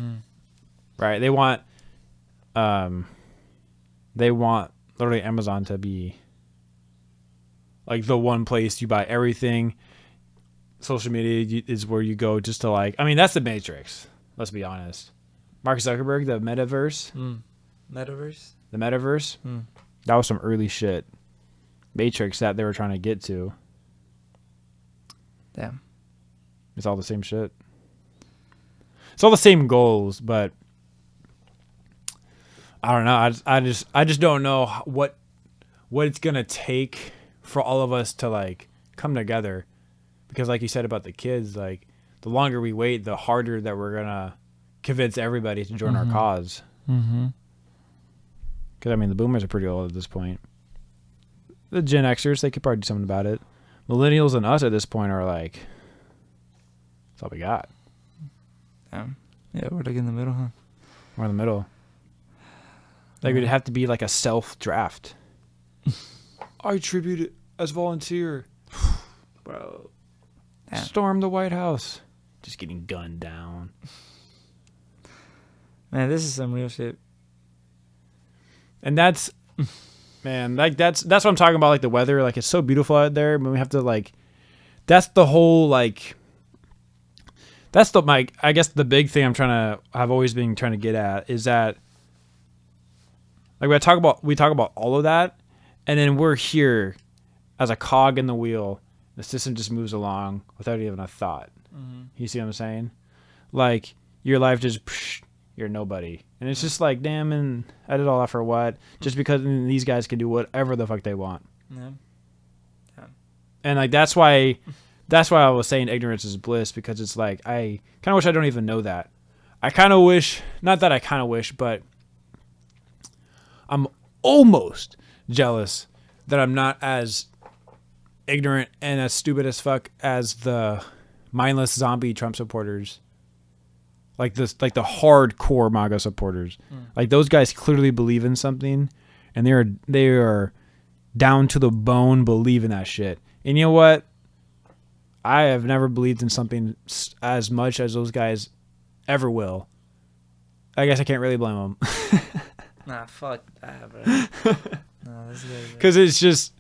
Right? They want literally Amazon to be like the one place you buy everything. Social media is where you go just to like, I mean, that's the Matrix. Let's be honest. Mark Zuckerberg, the metaverse. The metaverse. That was some early shit. Matrix that they were trying to get to. Damn. It's all the same shit. It's all the same goals, but I don't know. I just don't know what it's gonna take for all of us to like come together. Because like you said about the kids, like the longer we wait, the harder that we're gonna convince everybody to join our cause. Because I mean, the boomers are pretty old at this point. The Gen Xers, they could probably do something about it. Millennials and us at this point are like, that's all we got. Yeah, we're like in the middle, huh? We're in the middle. Like, it'd have to be like a self-draft. I tribute it as volunteer. Bro. Storm the White House. Just getting gunned down. Man, this is some real shit. And that's, man, like that's what I'm talking about. Like the weather, like it's so beautiful out there. But we have to like, that's the whole like, that's the I guess the big thing I've always been trying to get at is that, like we talk about all of that, and then we're here as a cog in the wheel. The system just moves along without even a thought. Mm-hmm. You see what I'm saying? Like your life just. You're nobody. And it's just like, damn, and I did all that for what? Just because these guys can do whatever the fuck they want. Yeah. And like that's why I was saying ignorance is bliss, because it's like I kind of wish I don't even know that. I kind of wish, not that I kind of wish, but I'm almost jealous that I'm not as ignorant and as stupid as fuck as the mindless zombie Trump supporters. Like the hardcore MAGA supporters, like those guys clearly believe in something, and they are down to the bone believing that shit. And you know what? I have never believed in something as much as those guys ever will. I guess I can't really blame them. Nah, fuck that, bro. No, because it's just,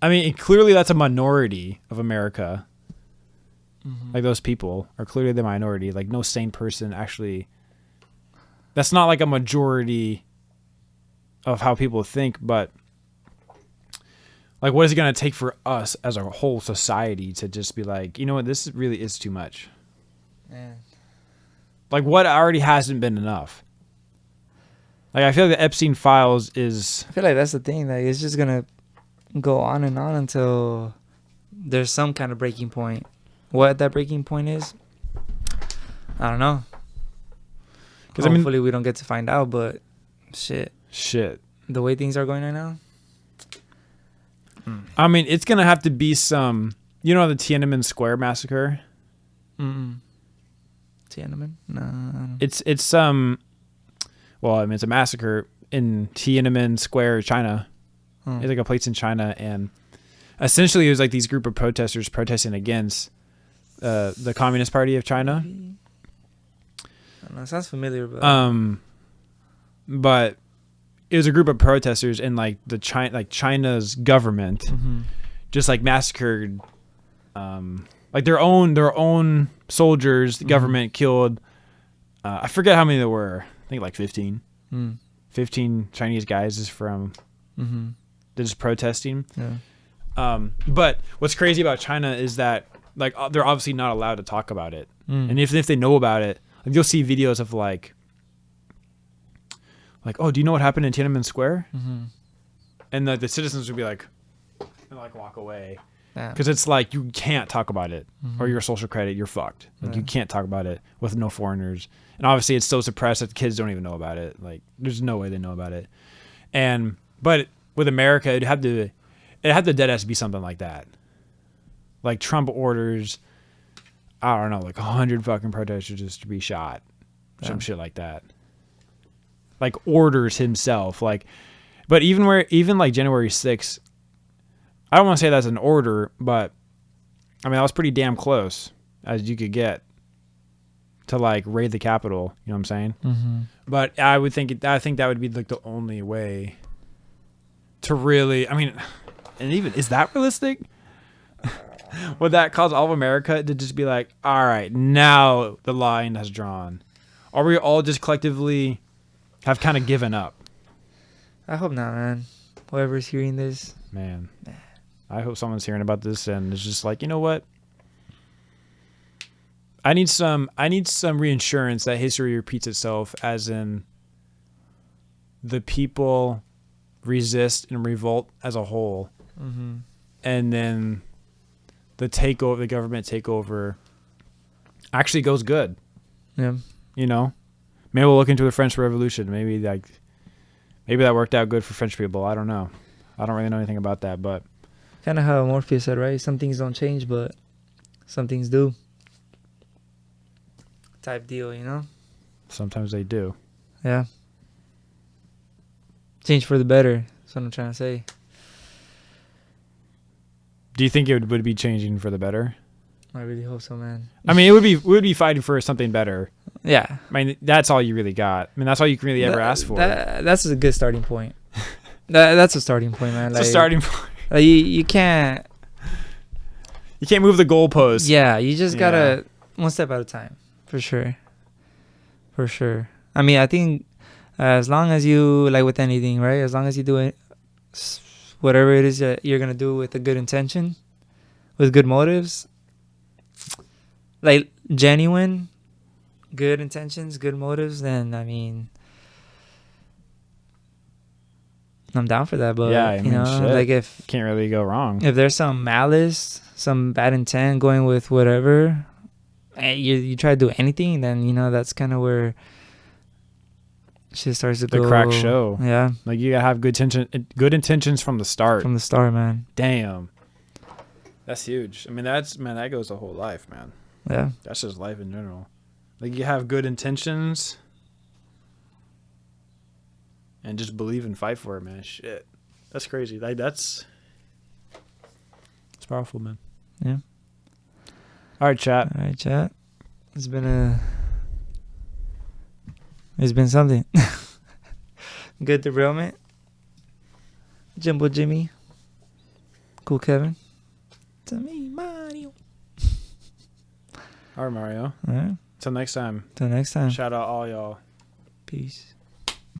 I mean, clearly that's a minority of America. Mm-hmm. Like those people are clearly the minority. Like no sane person actually. That's not like a majority of how people think, but like what is it going to take for us as a whole society to just be like, you know what, this really is too much. Man. Like what already hasn't been enough. Like I feel like the Epstein files is. I feel like that's the thing. Like it's just gonna go on and on until there's some kind of breaking point. What that breaking point is, I don't know. Because hopefully we don't get to find out. But shit, the way things are going right now. I mean, it's gonna have to be some. You know the Tiananmen Square massacre. Tiananmen? No. It's some. Well, I mean, it's a massacre in Tiananmen Square, China. It's like a place in China, and essentially it was like these group of protesters protesting against the Communist Party of China. I don't know, it sounds familiar, but it was a group of protesters, and like China's government just like massacred like their own soldiers. The government killed I forget how many there were. I think like 15 Chinese guys is from they're just protesting. But what's crazy about China is that like they're obviously not allowed to talk about it, and if they know about it, like, you'll see videos of like oh, do you know what happened in Tiananmen Square? And the citizens would be like and like walk away because it's like you can't talk about it or your social credit, you're fucked. Like you can't talk about it with no foreigners, and obviously it's so suppressed that the kids don't even know about it. Like there's no way they know about it. But with America, it'd have to dead ass be something like that. Like Trump orders, I don't know, like 100 fucking protesters just to be shot, some shit like that. Like orders himself, like, but even like January 6th, I don't want to say that's an order, but I mean that was pretty damn close as you could get to like raid the Capitol. You know what I'm saying? But I think that would be like the only way to really. I mean, and even is that realistic? Would that cause all of America to just be like, all right, now the line has drawn? Or we all just collectively have kind of given up? I hope not, man. Whoever's hearing this. Man. I hope someone's hearing about this and is just like, you know what? I need some reinsurance that history repeats itself, as in the people resist and revolt as a whole. And then the government takeover actually goes good. Yeah. You know? Maybe we'll look into the French Revolution. Maybe that worked out good for French people. I don't know. I don't really know anything about that, but Kind of how Morpheus said, right? Some things don't change, but some things do. Type deal, you know? sometimes they do. Yeah. Change for the better. That's what I'm trying to say. Do you think it would be changing for the better? I really hope so, man. I mean, we would be fighting for something better. Yeah. I mean, that's all you really got. I mean, that's all you can really ever ask for. That's a good starting point. That's a starting point, man. It's a starting point. Like you can't. You can't move the goalposts. Yeah, you just gotta one step at a time, for sure. For sure. I mean, I think as long as you, like with anything, right? As long as you do it, whatever it is that you're gonna do with a good intention, with good motives, like genuine, good intentions, good motives, then I mean, I'm down for that. But Yeah, I mean, you know, shit. like if Can't really go wrong. if there's some malice, some bad intent going with whatever, you try to do anything, then you know that's kind of where shit starts to The go. crack show. Yeah, Like you gotta have good intentions from the start. from the start, man. Damn. That's huge. I mean, that goes the whole life, man. Yeah, That's just life in general. Like you have good intentions and just believe and fight for it, man. Shit. That's crazy. Like it's powerful, man. yeah. All right, chat. All right, chat. It's been something. Good derailment. Jimbo Jimmy. Cool Kevin. To me, Mario. All right, Mario. All right. Till next time. Till next time. Shout out all y'all. Peace.